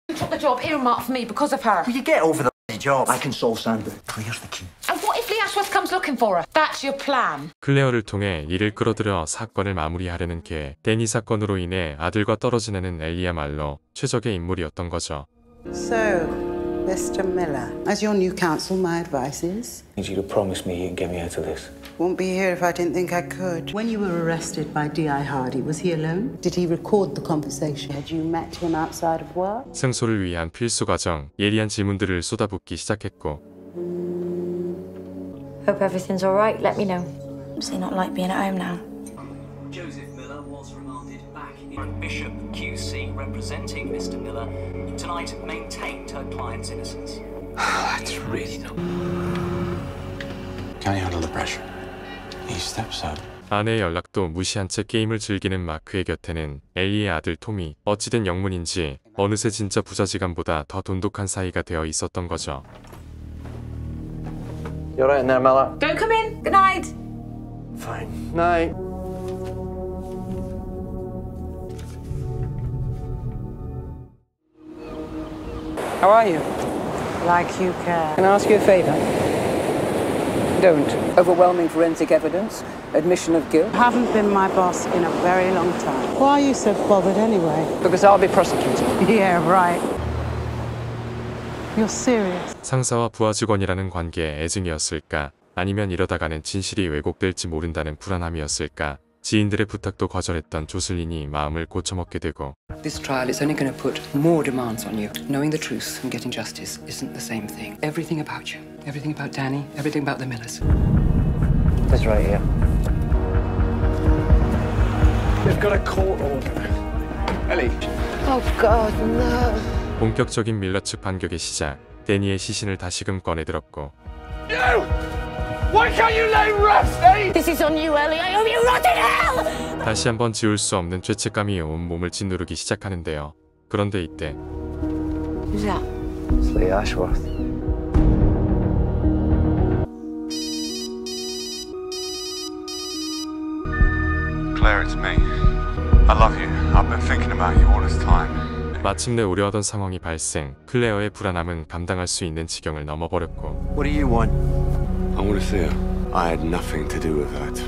You took the job earmarked for me because of her. Will you get over the job? I can solve Sandbrook. Claire's the key. And what if Lee Ashworth comes looking for her? That's your plan. 클레어를 통해 리를 끌어들여 사건을 마무리하려는 계획. 데니 사건으로 인해 아들과 떨어지는 엘리야말로 최적의 인물이었던 거죠. So, Mr. Miller, as your new counsel, my advice is... I need you to promise me you can get me out of this. Won't be here if I didn't think I could. When you were arrested by D.I. Hardy, was he alone? Did he record the conversation? Had you met him outside of work? 승소를 위한 필수 과정, 예리한 질문들을 쏟아붓기 시작했고. Hope everything's alright. Let me know. Does he not like being at home now? Joseph Miller was remanded back in Bishop QC representing Mr. Miller tonight maintained her client's innocence. That's really not... Can you handle the pressure? He steps up. 아내의 연락도 무시한 채 게임을 즐기는 마크의 곁에는 엘리의 아들 톰이 어찌된 영문인지 어느새 진짜 부자지간보다 더 돈독한 사이가 되어 있었던 거죠. You alright in there, Miller? Don't come in. Good night. Fine. Night. How are you? Like you care. Can I ask you a favour? Don't. Overwhelming forensic evidence, admission of guilt. Haven't been my boss in a very long time. Why are you so bothered anyway? Because I'll be prosecuted. Yeah, right. You're serious. 상사와 부하 직원이라는 관계의 애증이었을까? 아니면 이러다가는 진실이 왜곡될지 모른다는 불안함이었을까? 지인들의 부탁도 거절했던 조슬린이 마음을 고쳐먹게 되고. This trial is only going to put more demands on you. Knowing the truth and getting justice isn't the same thing. Everything about you, everything about Danny, everything about the Millers. This right here. They've got a court order. Ellie. Oh, God, no. 본격적인 밀러 측 반격의 시작. 데니의 시신을 다시금 꺼내들었고. You! Why can't you let him rest, eh? This is on you, Ellie. I hope you rot in hell! 다시 한번 지울 수 없는 죄책감이 온 몸을 짓누르기 시작하는데요. 그런데 이때 Who's that? It's Lee Ashworth. Claire, it's me. I love you. I've been thinking about you all this time. 마침내 우려하던 상황이 발생. 클레어의 불안함은 감당할 수 있는 지경을 넘어버렸고. What do you want? I want to see her. I had nothing to do with that.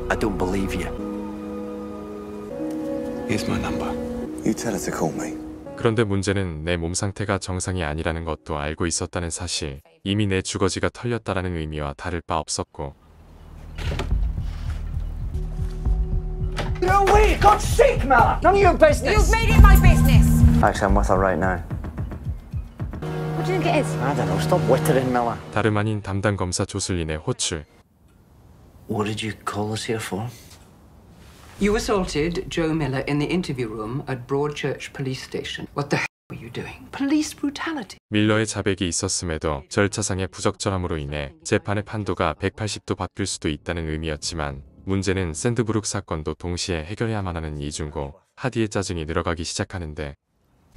I don't believe you. Here's my number. You tell her to call me. 그런데 문제는 내 몸 상태가 정상이 아니라는 것도 알고 있었다는 사실. 이미 내 주거지가 털렸다라는 의미와 다를 바 없었고. No way! God's sake, Mela! None of your business! You've made it my business! Actually, I'm with her right now. What do you think it is? I don't know. Stop wittering, Miller. 다름 아닌 담당 검사 조슬린의 호출. What did you call us here for? You assaulted Joe Miller in the interview room at Broadchurch Police Station. What the hell were you doing? Police brutality. 밀러의 자백이 있었음에도 절차상의 부적절함으로 인해 재판의 판도가 180도 바뀔 수도 있다는 의미였지만 문제는 샌드브룩 사건도 동시에 해결해야만 하는 이중고 하디의 짜증이 늘어가기 시작하는데.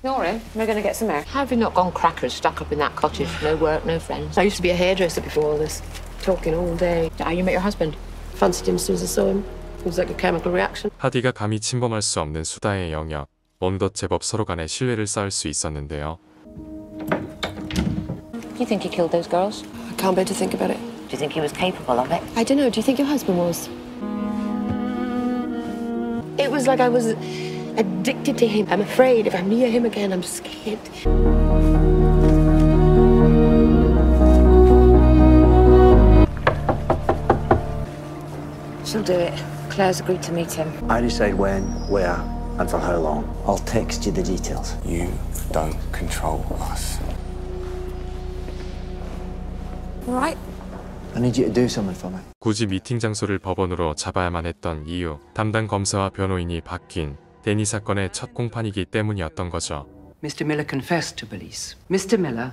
You're in. We're going to get some air. How have you not gone crackers stuck up in that cottage? No work, no friends. I used to be a hairdresser before all this. Talking all day. How you met your husband? Fancied him as soon as I saw him. It was like a chemical reaction. 하디가 감히 침범할 수 없는 수다의 영역. 어느덧 제법 서로 간에 신뢰를 쌓을 수 있었는데요. Do you think he killed those girls? I can't bear to think about it. Do you think he was capable of it? I don't know. Do you think your husband was? It was like I was addicted to him. I'm afraid if I'm near him again, I'm scared. She'll do it. Claire's agreed to meet him. I decide when, where, and for how long. I'll text you the details. You don't control us. All right. I need you to do something for me. 굳이 미팅 장소를 법원으로 잡아야만 했던 이유. 담당 검사와 변호인이 바뀐 데니 사건의 첫 공판이기 때문이었던 거죠. Mr. Miller confessed to police. Mr. Miller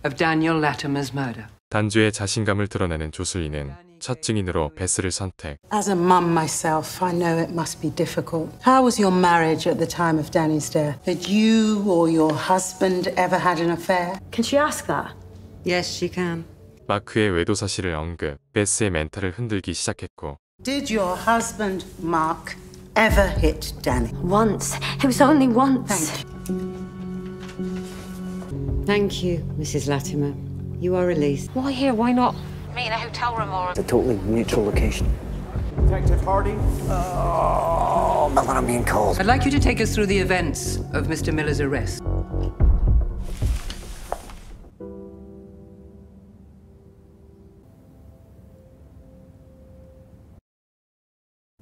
of Daniel Latimer's murder. 단주의 자신감을 드러내는 조슬리는 첫 증인으로 베스를 선택. As a mum myself, I know it must be difficult. How was your marriage at the time of Danny's death? Had you or your husband ever had an affair? Can she ask that? Yes, she can. 마크의 외도 사실을 언급, 베스의 멘탈을 흔들기 시작했고. Did your husband, Mark, ever hit Danny? Once. It was only once. Thank you, Mrs. Latimer. You are released. Why here? Why not meet in a hotel room or... It's a totally neutral location. Detective Hardy? Oh, Miller, I'm being called. I'd like you to take us through the events of Mr. Miller's arrest.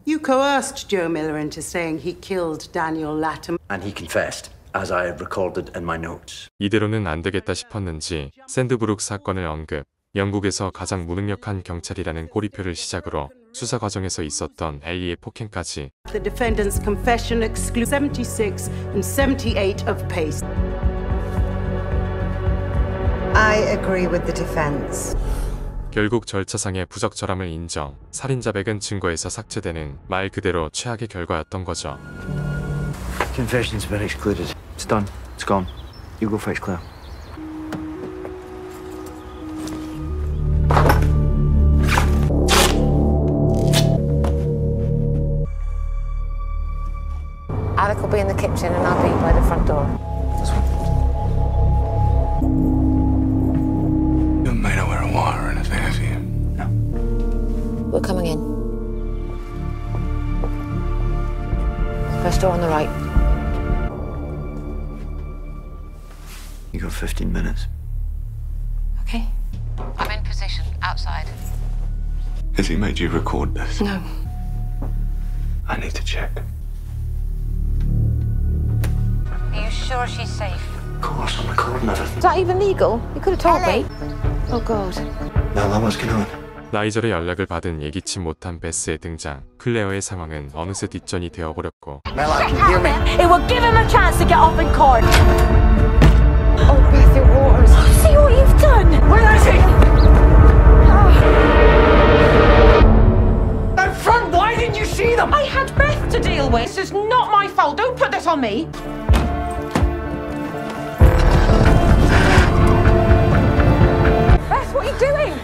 You coerced Joe Miller into saying he killed Daniel Latimer. And he confessed, as I have recorded in my notes. 이대로는 안 되겠다 싶었는지 샌드브룩 사건을 언급, 영국에서 가장 무능력한 경찰이라는 꼬리표를 시작으로 수사 과정에서 있었던 엘리의 폭행까지. The defendant's confession excludes 76 and 78 of pace. I agree with the defense. 결국 절차상의 부적절함을 인정. 살인 자백은 증거에서 삭제되는 말 그대로 최악의 결과였던 거죠. Confession's been excluded. It's done. It's gone. You go fetch Claire. Alec will be in the kitchen and I'll be by the front door. You haven't made her wear a wire or anything, have you? No. We're coming in. First door on the right. You got 15 minutes. Okay. I'm in position, outside. Has he made you record this? No. I need to check. Are you sure she's safe? Of course, I'm recording everything. Is that even legal? You could have told me. Oh, God. Now, what's going on? 나이절의 연락을 받은 예기치 못한 베스의 등장. 클레어의 상황은 어느새 뒷전이 되어버렸고. Mela, can you hear me? It will give him a chance to get off in court. Oh, Beth, your waters. Oh, see what you've done. Where is he? Out front, why didn't you see them? I had Beth to deal with. This is not my fault. Don't put this on me. Beth, what are you doing?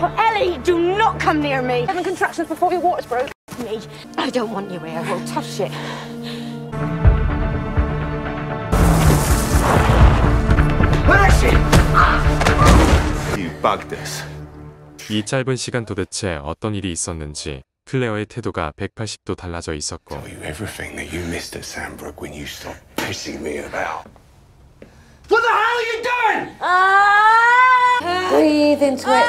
Oh, Ellie, do not come near me. Having contractions before your water's broke. me. I don't want you here. Well, touch it. Where is she? You bugged us. 이 짧은 시간 도대체 어떤 일이 있었는지 클레어의 태도가 180도 달라져 있었고 Everything that you missed at Sandbrook when you stopped pissing me about. What the hell are you doing? Breathe into it.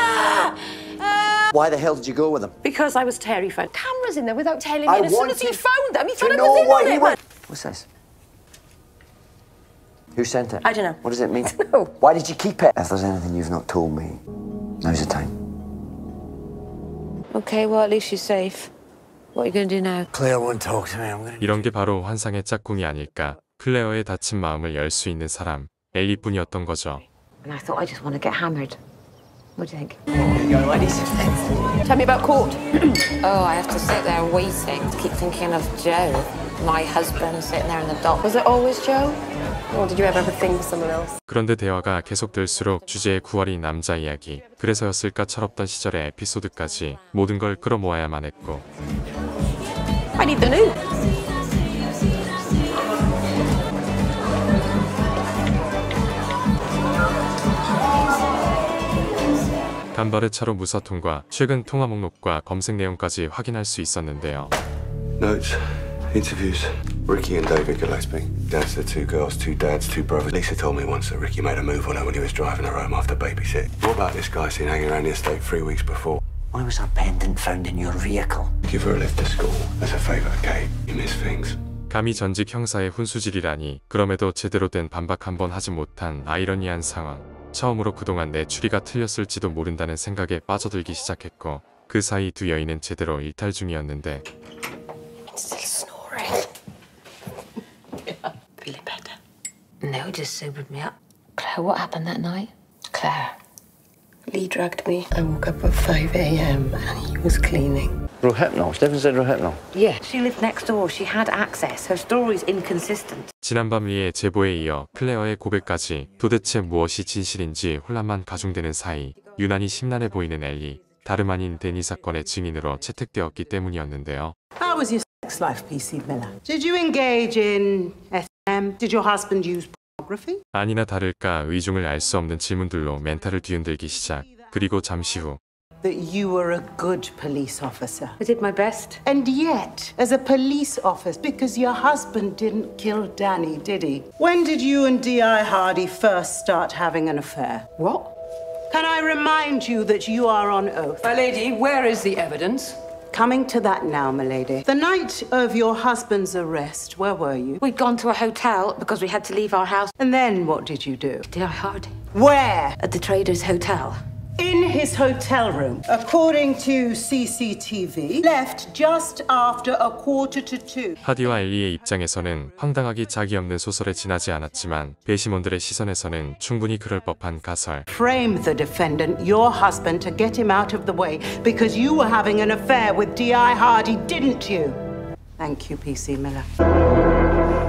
Why the hell did you go with him? Because I was terrified. Cameras in there without telling me. I And as soon as he wanted phoned them, he to thought I know was in what on he it. was. What's this? Who sent it? I don't know. What does it mean? No. Why did you keep it? If there's anything you've not told me, now's the time. Okay, well, at least she's safe. What are you going to do now? Claire won't talk to me. I'm gonna... 이런 게 바로 환상의 짝꿍이 아닐까. 클레어의 다친 마음을 열 수 있는 사람 엘리뿐이었던 거죠. And I thought I just want to get hammered. What do you think? There you go, ladies. Tell me about court. Oh, I have to sit there waiting. Keep thinking of Joe, my husband, sitting there in the dock. Was it always Joe? Or did you ever have a thing for someone else? 그런데 대화가 계속될수록 주제의 구월이 남자 이야기. 그래서였을까 철없던 시절의 에피소드까지 모든 걸 끌어모아야만 했고. I need the new. 간발의 차로 무사통과 최근 통화 목록과 검색 내용까지 확인할 수 있었는데요. Notes, interviews. Ricky and David Gillespie. Dad's the two girls, two dads, two brothers. Lisa told me once that Ricky made a move on her when he was driving her home after babysit. What about this guy seen hanging around the estate 3 weeks before? Why was her pendant found in your vehicle? Give her a lift to school. As a favour, Kate. You miss things. 감히 전직 형사의 훈수질이라니. 그럼에도 제대로 된 반박 한번 하지 못한 아이러니한 상황. 처음으로 그동안 내 추리가 틀렸을지도 모른다는 생각에 빠져들기 시작했고 그 사이 두 여인은 제대로 일탈 중이었는데 Still snoring. Feeling better? No, just sobered me up. Claire, what happened that night? Claire. Lee dragged me. I woke up at 5 a.m. and he was cleaning. Rohypnol. Stephen said Rohypnol. Yeah, she lived next door. She had access. Her story's inconsistent. 지난밤 리의 제보에 이어 클레어의 고백까지 도대체 무엇이 진실인지 혼란만 가중되는 사이 유난히 심란해 보이는 엘리. 다름 아닌 데니 사건의 증인으로 채택되었기 때문이었는데요. How was your sex life, PC Miller? Did you engage in SM? Did your husband use pornography? 아니나 다를까 의중을 알 수 없는 질문들로 멘탈을 뒤흔들기 시작. 그리고 잠시 후 That you were a good police officer. I did my best. And yet, as a police officer, because your husband didn't kill Danny, did he? When did you and D.I. Hardy first start having an affair? What? Can I remind you that you are on oath? My lady, where is the evidence? Coming to that now, my lady. The night of your husband's arrest, where were you? We'd gone to a hotel because we had to leave our house. And then what did you do? D.I. Hardy. Where? At the Traders Hotel. In his hotel room. According to CCTV, left just after 1:45. 하디와 엘리의 입장에서는 황당하기 짝이 없는 소설에 지나지 않았지만 배심원들의 시선에서는 충분히 그럴 법한 가설. Frame the defendant, your husband, to get him out of the way because you were having an affair with D.I. Hardy, didn't you? Thank you, PC Miller.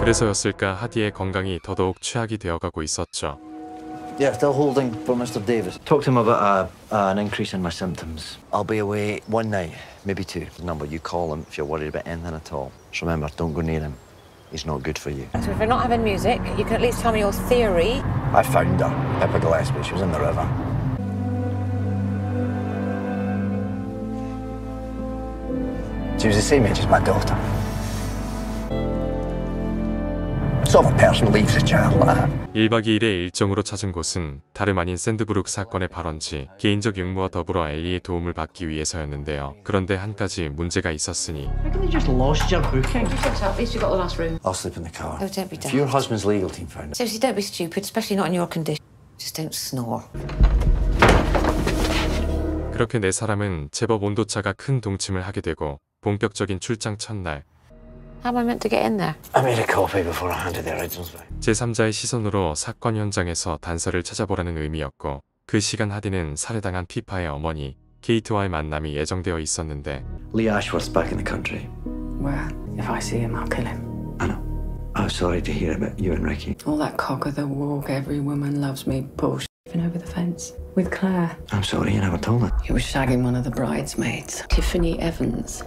그래서였을까 하디의 건강이 더더욱 최악이 되어가고 있었죠. Yeah, still holding for Mr. Davis. Talk to him about an increase in my symptoms. I'll be away one night, maybe two. The number you call him if you're worried about anything at all. Just remember, don't go near him. He's not good for you. So if we're not having music, you can at least tell me your theory. I found her, Pippa Gillespie. She was in the river. She was the same age as my daughter. Sort of a person leaves a child like that. 1박 2일의 일정으로 찾은 곳은 다름 아닌 샌드브룩 사건의 발원지, 개인적 육무와 더불어 엘리의 도움을 받기 위해서였는데요. 그런데 한 가지 문제가 있었으니. How come you just lost your booking? At least you got the last room. I'll sleep in the car. Oh, don't be If your husband's legal team found it. Seriously, don't be stupid, especially not in your condition. Just don't snore. 그렇게 네 사람은 제법 온도차가 큰 동침을 하게 되고 본격적인 출장 첫날. How am I meant to get in there? I made a copy before I handed the originals back. 제3자의 시선으로 사건 현장에서 단서를 찾아보라는 의미였고 그 시간 하디는 살해당한 피파의 어머니 케이트와의 만남이 예정되어 있었는데 Lee Ashworth's back in the country. Well, if I see him, I'll kill him. I know. I'm sorry to hear about you and Ricky. All that cock of the walk, every woman loves me bullshit. Even over the fence with Claire. I'm sorry you never told her. He was shagging one of the bridesmaids, Tiffany Evans.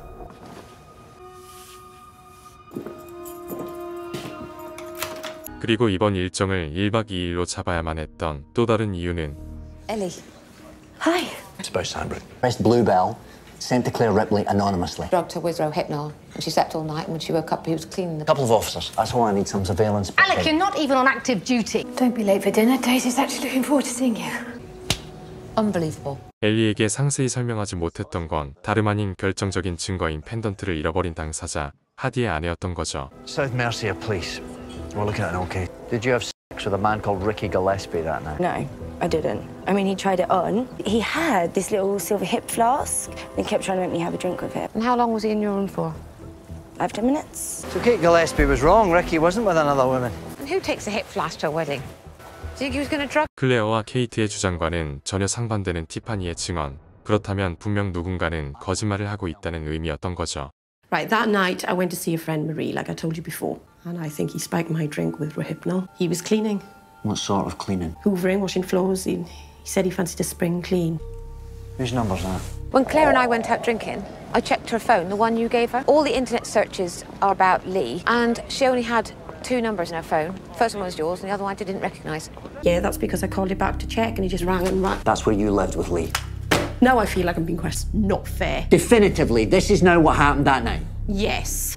그리고 이번 일정을 1박 2일로 잡아야만 했던 또 다른 이유는 Ellie. Hi. It's about Sandbrook. Pressed Bluebell, sent to Claire Ripley anonymously. Drugged her with Rohypnol, and she slept all night, and when she woke up, he was cleaning the... A couple of officers. That's why I need some surveillance. Alec, you're not even on active duty. Don't be late for dinner. Daisy's actually looking forward to seeing you. Unbelievable. 엘리에게 상세히 설명하지 못했던 건 다름 아닌 결정적인 증거인 펜던트를 잃어버린 당사자 하디의 아내였던 거죠. South Mercia Police. We're looking at an OK. Did you have sex with a man called Ricky Gillespie that night? No, I didn't. I mean, he tried it on. He had this little silver hip flask and kept trying to make me have a drink with it. And how long was he in your room for? 5-10 minutes. So Kate Gillespie was wrong. Ricky wasn't with another woman. And who takes a hip flask to a wedding? Do you think he was going to drug? 클레어와 케이트의 주장과는 전혀 상반되는 티파니의 증언. 그렇다면 분명 누군가는 거짓말을 하고 있다는 의미였던 거죠. Right, that night I went to see a friend, Marie, like I told you before. And I think he spiked my drink with Rohypnol. He was cleaning. What sort of cleaning? Hoovering, washing floors. He said he fancied a spring clean. Whose number's that? When Claire and I went out drinking, I checked her phone, the one you gave her. All the internet searches are about Lee, and she only had 2 numbers in her phone. First one was yours, and the other one I didn't recognise. Yeah, that's because I called it back to check, and he just rang and rang. That's where you lived with Lee. Now I feel like I'm being questioned. Not fair. Definitively, this is now what happened that night. Yes.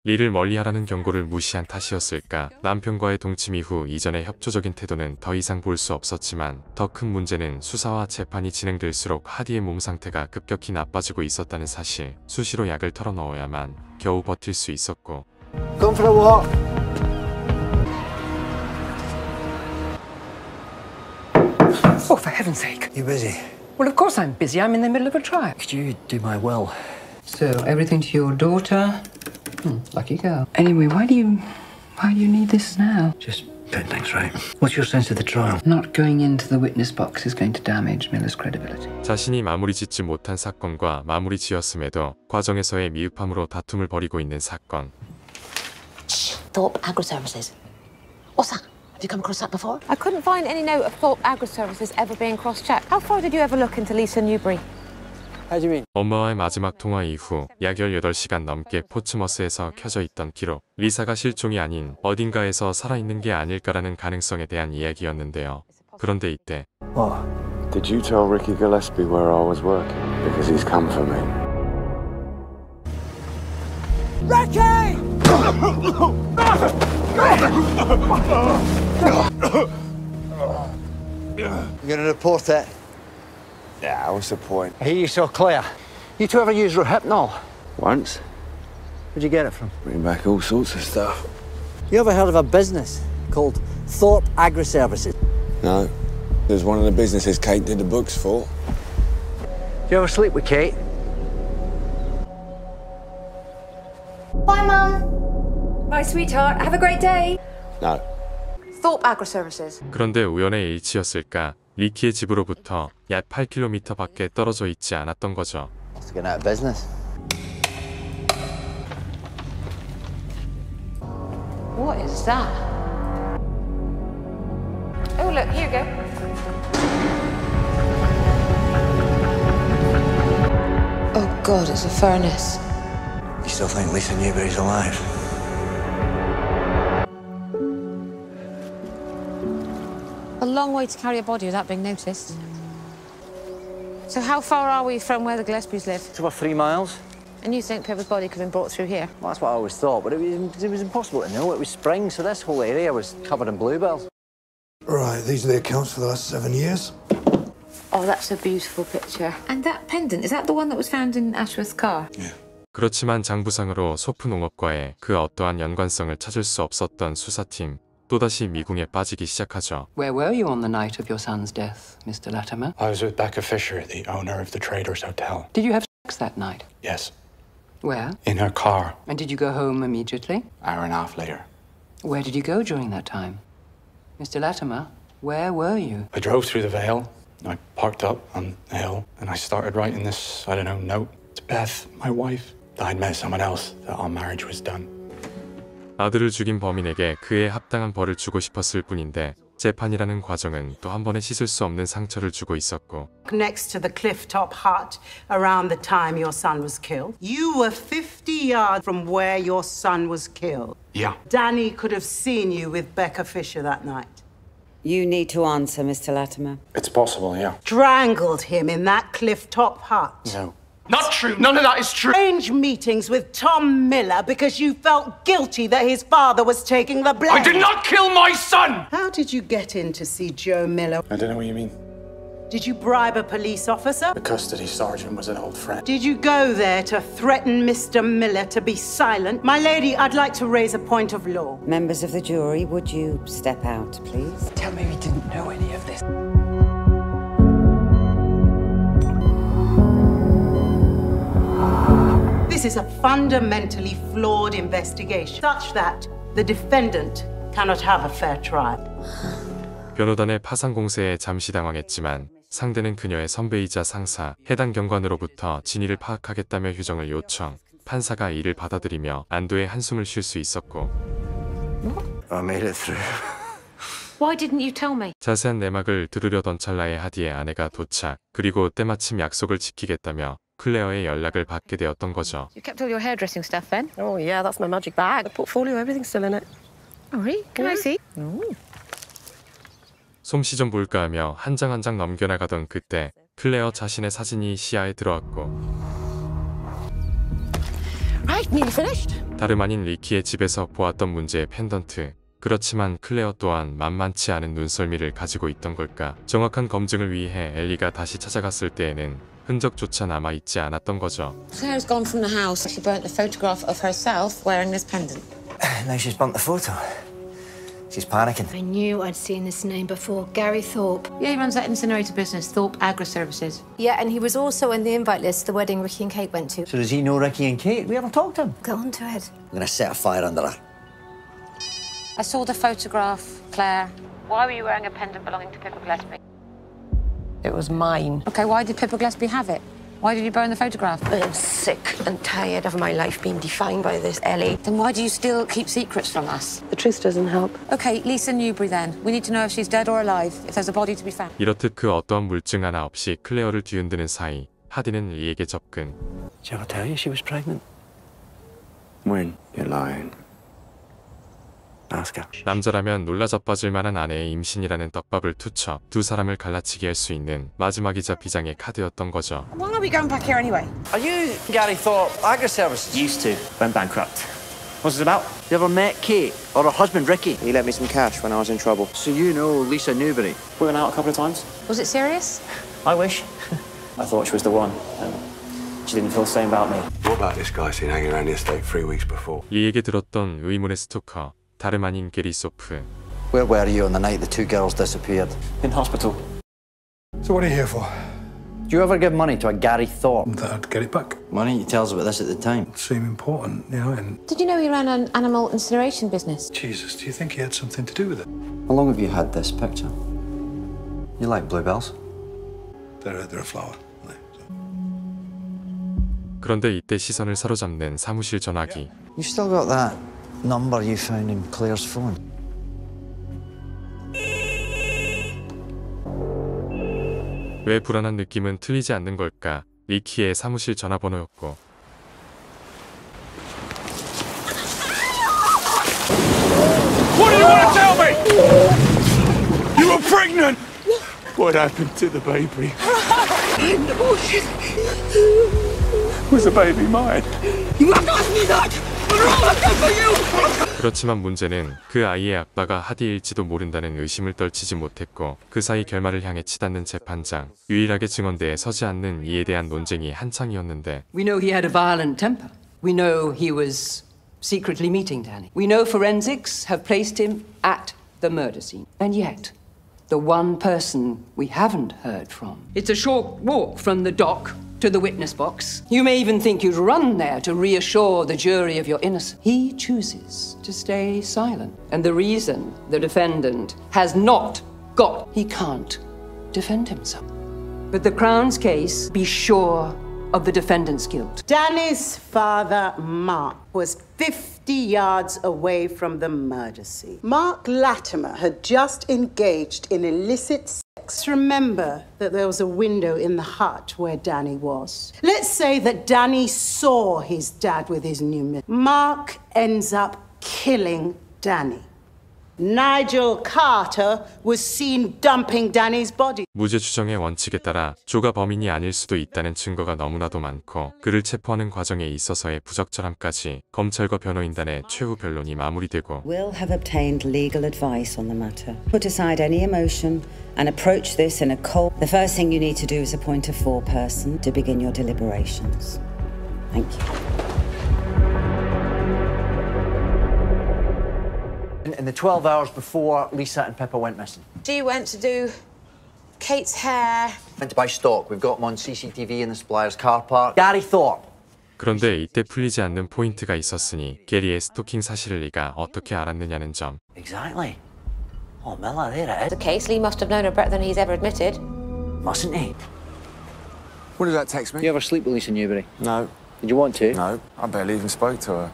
리를 멀리하라는 경고를 무시한 탓이었을까? 남편과의 동침 이후 이전의 협조적인 태도는 더 이상 볼 수 없었지만 더 큰 문제는 수사와 재판이 진행될수록 하디의 몸 상태가 급격히 나빠지고 있었다는 사실. 수시로 약을 털어넣어야만 겨우 버틸 수 있었고. Going for a walk. Oh, for heaven's sake. You busy? Well, of course I'm busy. I'm in the middle of a trial. Could you do my will? So, everything to your daughter? Lucky girl. Anyway, why do you need this now? Just putting things right. What's your sense of the trial? Not going into the witness box is going to damage Miller's credibility. 자신이 마무리 짓지 못한 사건과 마무리 지었음에도 과정에서의 미흡함으로 다툼을 벌이고 있는 사건. Thorpe Agri-Services. What's that? Have you come across that before? I couldn't find any note of Thorpe Agri-Services ever being cross-checked. How far did you ever look into Lisa Newbury? How do you mean? 엄마와의 마지막 통화 이후 약 18시간 넘게 포츠머스에서 켜져 있던 기록. 리사가 실종이 아닌 어딘가에서 살아있는 게 아닐까라는 가능성에 대한 이야기였는데요. 그런데 이때 What? Did you tell Ricky Gillespie where I was working? Because he's come for me. Ricky! You're going to report it? Yeah, what's the point? I hear you saw Claire. You two ever used Rohypnol? Once. Where'd you get it from? Bring back all sorts of stuff. You ever heard of a business called Thorpe Agri-Services? No. There's one of the businesses Kate did the books for. Do you ever sleep with Kate? Bye, Mum. Bye, sweetheart. Have a great day. No. Thorpe Agri-Services. 그런데 우연의 일치였을까? 리키의 집으로부터 약 8km 밖에 떨어져 있지 않았던 거죠. It's going out of business. What is that? Oh, look, here you go. Oh, God, it's a furnace. You still think Lisa Newbury's alive? A long way to carry a body without being noticed. So how far are we from where the Gillespies live? It's about 3 miles. And you think Pippa's body could have been brought through here? Well, that's what I always thought, but it was impossible to know. It was spring, so this whole area was covered in bluebells. Right, these are the accounts for the last 7 years. Oh, that's a beautiful picture. And that pendant, is that the one that was found in Ashworth's car? Yeah. 그렇지만 장부상으로 소프농업과의 그 어떠한 연관성을 찾을 수 없었던 수사팀. 또다시 미궁에 빠지기 시작하죠. Where were you on the night of your son's death, Mr. Latimer? I was with Becca Fisher, the owner of the Traders Hotel. Did you have sex that night? Yes. Where? In her car. And did you go home immediately? Hour and a half later. Where did you go during that time? Mr. Latimer, where were you? I drove through the Vale. I parked up on the hill, and I started writing this, I don't know, note to Beth, my wife. I'd met someone else, that our marriage was done. 아들을 죽인 범인에게 그에 합당한 벌을 주고 싶었을 뿐인데 재판이라는 과정은 또 한 번에 씻을 수 없는 상처를 주고 있었고 Next to the cliff-top hut around the time your son was killed. You were 50 yards from where your son was killed. Yeah. Danny could have seen you with Becca Fisher that night. You need to answer, Mr. Latimer. It's possible, yeah. Strangled him in that cliff-top hut. No. Not true. None of that is true. Arranged meetings with Tom Miller because you felt guilty that his father was taking the blame. I did not kill my son! How did you get in to see Joe Miller? I don't know what you mean. Did you bribe a police officer? The custody sergeant was an old friend. Did you go there to threaten Mr. Miller to be silent? My lady, I'd like to raise a point of law. Members of the jury, would you step out, please? Tell me we didn't know any of this. This is a fundamentally flawed investigation, such that the defendant cannot have a fair trial. 변호단의 파상 공세에 잠시 당황했지만 상대는 그녀의 선배이자 상사, 해당 경관으로부터 진위를 파악하겠다며 휴정을 요청. 판사가 이를 받아들이며 안도의 한숨을 쉴 수 있었고 I made it through. Why didn't you tell me? 자세한 내막을 들으려던 찰나에 하디의 아내가 도착. 그리고 때마침 약속을 지키겠다며 클레어의 연락을 받게 되었던 거죠. You kept all your hairdressing stuff then? Oh, yeah, that's my magic bag. The portfolio, everything's still in it. Oh, really? Can I see? 솜씨 좀 볼까 하며 한 장 한 장 넘겨나가던 그때 클레어 자신의 사진이 시야에 들어왔고 Right, nearly finished. 다름 아닌 리키의 집에서 보았던 문제의 펜던트. 그렇지만 클레어 또한 만만치 않은 눈썰미를 가지고 있던 걸까. 정확한 검증을 위해 엘리가 다시 찾아갔을 때에는 흔적조차 남아있지 않았던 거죠. Claire's gone from the house. She burnt the photograph of herself wearing this pendant. Now she's burnt the photo. She's panicking. I knew I'd seen this name before. Gary Thorpe. Yeah, he runs that incinerator business, Thorpe Agri Services. Yeah, and he was also in the invite list, the wedding Ricky and Kate went to. So does he know Ricky and Kate? We ever talked to him? Go on to it. I'm gonna set a fire under her. I saw the photograph, Claire. Why were you wearing a pendant belonging to Pippa Gillespie? It was mine. Okay, why did Pippa Gillespie have it? Why did you burn the photograph? I'm sick and tired of my life being defined by this, Ellie. Then why do you still keep secrets from us? The truth doesn't help. Okay, Lisa Newbury then. We need to know if she's dead or alive, if there's a body to be found. 이렇듯 그 어떠한 물증 하나 없이 클레어를 뒤흔드는 사이 하디는 리에게 접근. Did I tell you she was pregnant? When? You're lying. Ask her. 남자라면 놀라 자빠질 만한 아내의 임신이라는 떡밥을 투척. 두 사람을 갈라치게 할 수 있는 마지막이자 비장의 카드였던 거죠. Why are we going back here anyway? Are you Gary Thorpe, Agri Services? Used to. Went bankrupt. What's it about? You ever met Kate or her husband Ricky? He lent me some cash when I was in trouble. So you know Lisa Newbury? We went out a couple of times. Was it serious? I wish. I thought she was the one. She didn't feel the same about me. What about this guy seen hanging around the estate 3 weeks before? 리에게 들었던 의문의 스토커. 다름 아닌 게리 소프. Where were you on the night the two girls disappeared? In hospital. So what are you here for? Do you ever give money to a Gary Thorpe? That I'd get it back. Why didn't you tell us about this at the time? It seemed important, you know, and... Did you know he ran an animal incineration business? Jesus, do you think he had something to do with it? How long have you had this picture? You like bluebells? They're a flower. 그런데 이때 시선을 사로잡는 사무실 전화기. You still got that number you found in Claire's phone? 왜 불안한 느낌은 틀리지 않는 걸까? 리키의 사무실 전화번호였고. What do you want to tell me? You were pregnant! What happened to the baby? An abortion. Was the baby mine? You have to ask me that! For all I've done for you! 그렇지만 문제는 그 아이의 아빠가 하디일지도 모른다는 의심을 떨치지 못했고 그 사이 결말을 향해 치닫는 재판장. 유일하게 증언대에 서지 않는 이에 대한 논쟁이 한창이었는데 We know he had a violent temper. We know he was secretly meeting Danny. We know forensics have placed him at the murder scene. And yet, the one person we haven't heard from. It's a short walk from the dock to the witness box. You may even think you'd run there to reassure the jury of your innocence. He chooses to stay silent. And the reason the defendant has not he can't defend himself. But the Crown's case, be sure, of the defendant's guilt. Danny's father, Mark, was 50 yards away from the murder scene. Mark Latimer had just engaged in illicit sex. Remember that there was a window in the hut where Danny was. Let's say that Danny saw his dad with his new mistress. Mark ends up killing Danny. Nigel Carter was seen dumping Danny's body. 무죄 추정의 원칙에 따라 조가 범인이 아닐 수도 있다는 증거가 너무나도 많고 그를 체포하는 과정에 있어서의 부적절함까지 검찰과 변호인단의 최후 변론이 마무리되고 Will have obtained legal advice on the matter. Put aside any emotion and approach this in a cold... The first thing you need to do is appoint a foreperson to begin your deliberations. Thank you. In the 12 hours before Lisa and Pippa went missing. She went to do Kate's hair. Went to buy stock. We've got them on CCTV in the supplier's car park. Gary Thorpe. 그런데 이때 풀리지 않는 포인트가 있었으니 게리의 스토킹 사실을 네가 어떻게 알았느냐는 점. Exactly. Oh, Miller, there it is. The case, Lee must have known her better than he's ever admitted. Mustn't he? What did that text me? You ever sleep with Lisa Newberry? No. Did you want to? No. I barely even spoke to her.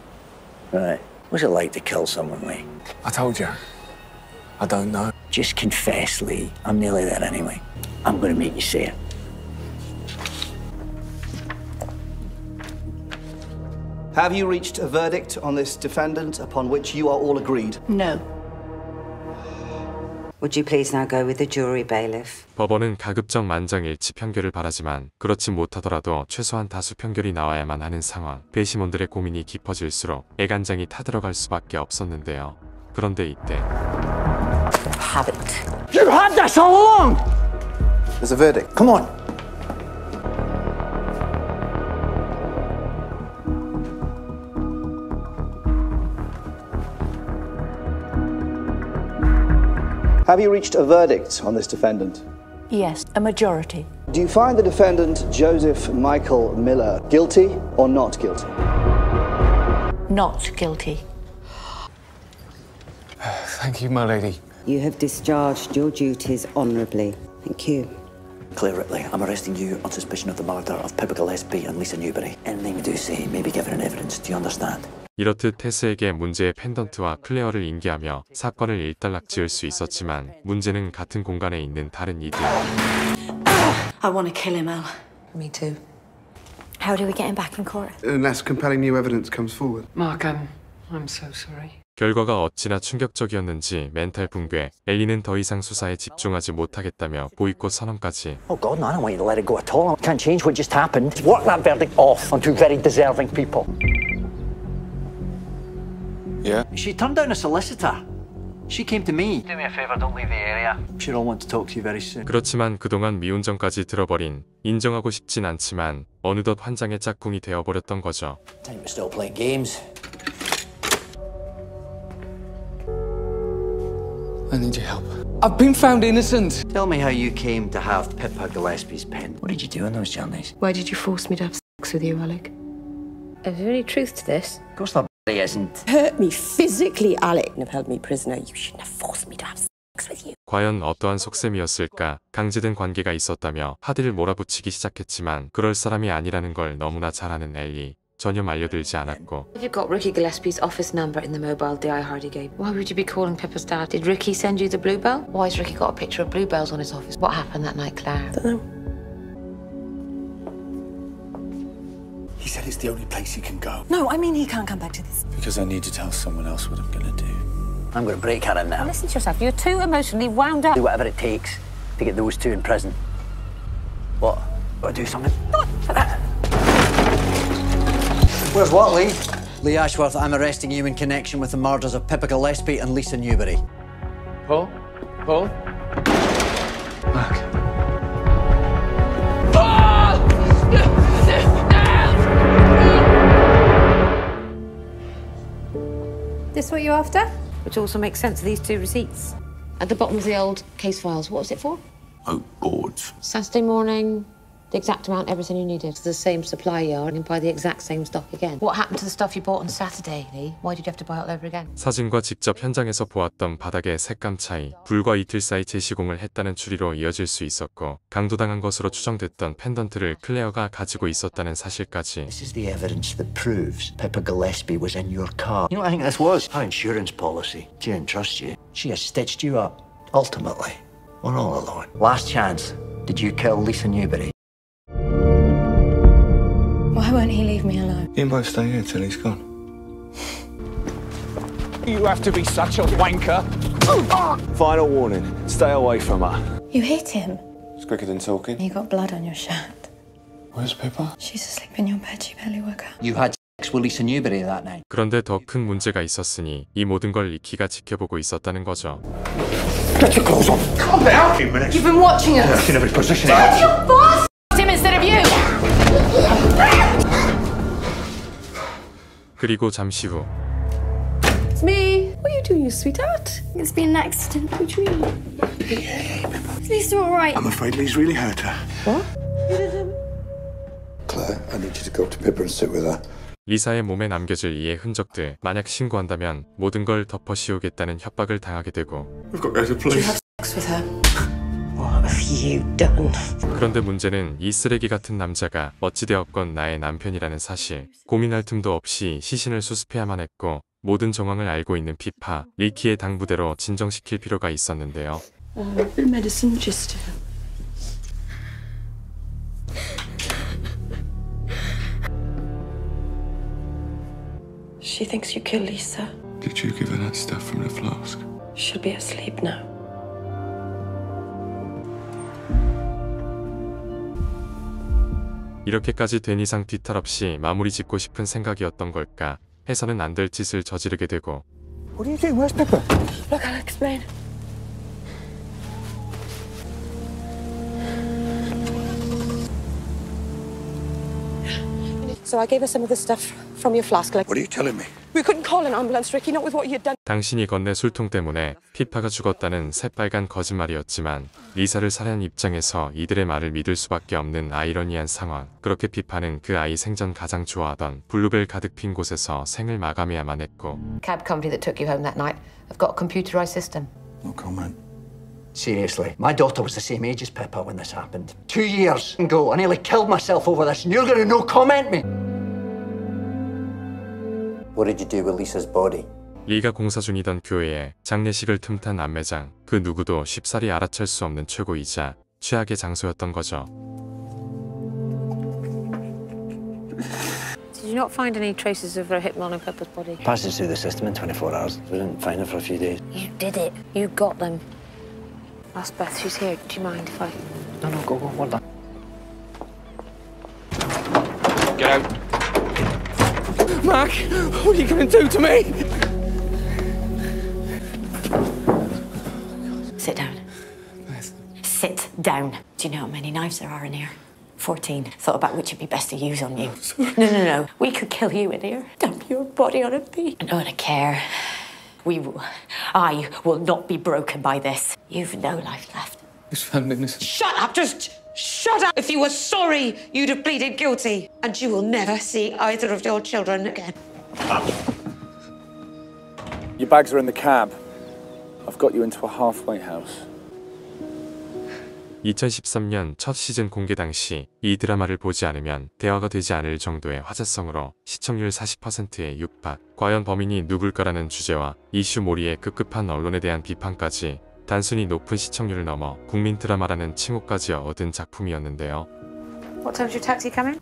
Right. What's it like to kill someone, Lee? I told you. I don't know. Just confess, Lee. I'm nearly there anyway. I'm going to make you say it. Have you reached a verdict on this defendant upon which you are all agreed? No. Would you please now go with the jury, bailiff? 법원은 가급적 만장일치 판결을 바라지만 그렇지 못하더라도 최소한 다수 판결이 나와야만 하는 상황. 배심원들의 고민이 깊어질수록 애간장이 타들어갈 수밖에 없었는데요. 그런데 이때 Have it. You had this all along! There's a verdict. Come on. Have you reached a verdict on this defendant? Yes, a majority. Do you find the defendant, Joseph Michael Miller, guilty or not guilty? Not guilty. Thank you, my lady. You have discharged your duties honourably. Thank you. Claire Ripley, I'm arresting you on suspicion of the murder of Pippa Gillespie and Lisa Newberry. Anything you do say may be given in evidence. Do you understand? 이렇듯 테스에게 문제의 펜던트와 클레어를 인계하며 사건을 일단락지을 수 있었지만 문제는 같은 공간에 있는 다른 이들. I want to kill him, Al. Me too. How do we get him back in court? Unless compelling new evidence comes forward. Mark, I'm so sorry. 결과가 어찌나 충격적이었는지 멘탈 붕괴, 엘리는 더 이상 수사에 집중하지 못하겠다며 보이콧 선언까지. Oh God, no, I don't want you to let it go at all. I can't change what just happened. Work that verdict off on two very deserving people. Yeah? She turned down a solicitor. She came to me. Do me a favour, don't leave the area. I'm sure I'll want to talk to you very soon. 그렇지만 그동안 미운정까지 들어버린 인정하고 싶진 않지만 어느덧 환장의 짝꿍이 되어버렸던 거죠. Time to still playing games. I need your help. I've been found innocent. Tell me how you came to have Pippa Gillespie's pen. What did you do on those journeys? Why did you force me to have sex with you, Alec? Is there any truth to this? Of course there isn't. Hurt me physically, Alec. You've held me prisoner. You shouldn't have forced me to have sex with you. 과연 어떠한 속셈이었을까? 강제된 관계가 있었다며 하디를 몰아붙이기 시작했지만 그럴 사람이 아니라는 걸 너무나 잘 아는 엘리. 전혀 말려들지 않았고. If you've got Ricky Gillespie's office number in the mobile Di Hardy gave, why would you be calling Pippa's dad? Did Ricky send you the bluebell? Why has Ricky got a picture of bluebells on his office? What happened that night, Claire? I don't know. He said it's the only place he can go. No, I mean he can't come back to this. Because I need to tell someone else what I'm going to do. I'm going to break her in now. Listen to yourself. You're too emotionally wound up. Do whatever it takes to get those two in prison. What? Got to do something? Where's what, Lee? Lee Ashworth, I'm arresting you in connection with the murders of Pippa Gillespie and Lisa Newberry. Paul? Paul? Mark. This what you're after? Which also makes sense, these two receipts. At the bottom of the old case files, what was it for? Oak boards. Saturday morning, The exact amount, everything you needed. It's the same supply yard and buy the exact same stock again. What happened to the stuff you bought on Saturday, Lee? Why did you have to buy it all over again? 사진과 직접 현장에서 보았던 바닥의 색감 차이, 불과 이틀 사이 재시공을 했다는 추리로 이어질 수 있었고 강도당한 것으로 추정됐던 펜던트를 클레어가 가지고 있었다는 사실까지. This is the evidence that proves Pippa Gillespie was in your car. You know what I think this was? Our insurance policy. She didn't trust you. She has stitched you up. Ultimately, we're all alone. Last chance. Did you kill Lisa Newberry? Why won't he leave me alone? You both stay here till he's gone. You have to be such a wanker. Final warning. Stay away from her. You hit him. It's quicker than talking. You got blood on your shirt. Where's Pippa? She's asleep in your bed. She barely woke up. You had sex with Lisa Newberry that night. 그런데 더 큰 문제가 있었으니 이 모든 걸 리키가 지켜보고 있었다는 거죠. Get your clothes on. Calm down. 2 minutes. You've been watching us. I've seen every position. That's your boss! Him instead of you! 그리고 잠시 후 It's me. What are you doing, you sweetheart? It's been an accident. What do you mean? Is Lisa all right? I'm afraid Lee's really hurt her. What? Claire, I need you to go to Pippa and sit with her. 리사의 몸에 남겨질 이의 흔적들, 만약 신고한다면 모든 걸 덮어씌우겠다는 협박을 당하게 되고. We've got to go to the police. Sex with her. What have you done? 그런데 문제는 이 쓰레기 같은 남자가 어찌되었건 나의 남편이라는 사실. 고민할 틈도 없이 시신을 수습해야만 했고 모든 정황을 알고 있는 피파, 리키의 당부대로 진정시킬 필요가 있었는데요. Medicine just. She thinks you killed Lisa. Did you give her that stuff from the flask? She'll be asleep now. 이렇게까지 된 이상 뒤탈 없이 마무리 짓고 싶은 생각이었던 걸까? 해서는 안 될 짓을 저지르게 되고. What are you doing? Where's Pippa? Look, I'll explain. So I gave her some of the stuff from your flask. What are you telling me? We couldn't call an ambulance, Ricky, not with what you'd done. 당신이 건네 술통 때문에 피파가 죽었다는 새빨간 거짓말이었지만 리사를 살해한 입장에서 이들의 말을 믿을 수밖에 없는 아이러니한 상황. 그렇게 피파는 그 아이 생전 가장 좋아하던 블루벨 가득 핀 곳에서 생을 마감해야만 했고. Cab company that took you home that night. I've got a computerized system. No comment. Seriously, my daughter was the same age as Pippa when this happened. 2 years ago, I nearly killed myself over this, and you're going to no comment me? What did you do with Lisa's body? 리가 공사 중이던 교회에 장례식을 틈탄 안매장. 그 누구도 쉽사리 알아챌 수 없는 최고이자 최악의 장소였던 거죠. Did you not find any traces of Rohitmal in Pippa's body? Passes through the system in 24 hours. We didn't find her for a few days. You did it. You got them. Ask Beth, she's here. Do you mind if I... No, go, we're done. Get out. Mark, what are you going to do to me? Sit down. Sit down. Do you know how many knives there are in here? 14. Thought about which would be best to use on you. No. We could kill you in here. Dump your body on a beach. I don't care. I will not be broken by this. You've no life left. This family innocent. Shut up! Just shut up! If you were sorry, you'd have pleaded guilty. And you will never see either of your children again. Your bags are in the cab. I've got you into a halfway house. 2013년 첫 시즌 공개 당시 이 드라마를 보지 않으면 대화가 되지 않을 정도의 화제성으로 시청률 40%에 육박. 과연 범인이 누굴까라는 주제와 이슈 몰이의 급급한 언론에 대한 비판까지 단순히 높은 시청률을 넘어 국민 드라마라는 칭호까지 얻은 작품이었는데요. What time's your taxi coming?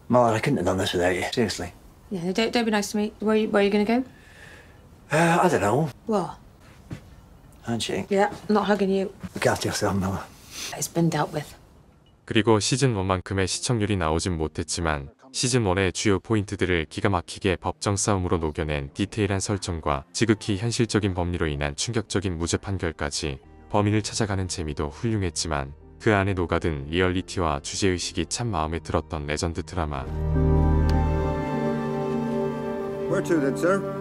Mother, I couldn't have done this without you. Seriously. Yeah, don't be nice to me. Where are you going to go? I don't know. What? Handshake. Yeah, I'm not hugging you. Look after yourself, Miller. It's been dealt with. 그리고 시즌 1만큼의 시청률이 나오진 못했지만 시즌 1의 주요 포인트들을 기가 막히게 법정 싸움으로 녹여낸 디테일한 설정과 지극히 현실적인 법리로 인한 충격적인 무죄 판결까지 범인을 찾아가는 재미도 훌륭했지만 그 안에 녹아든 리얼리티와 주제의식이 참 마음에 들었던 레전드 드라마. Where to then, sir?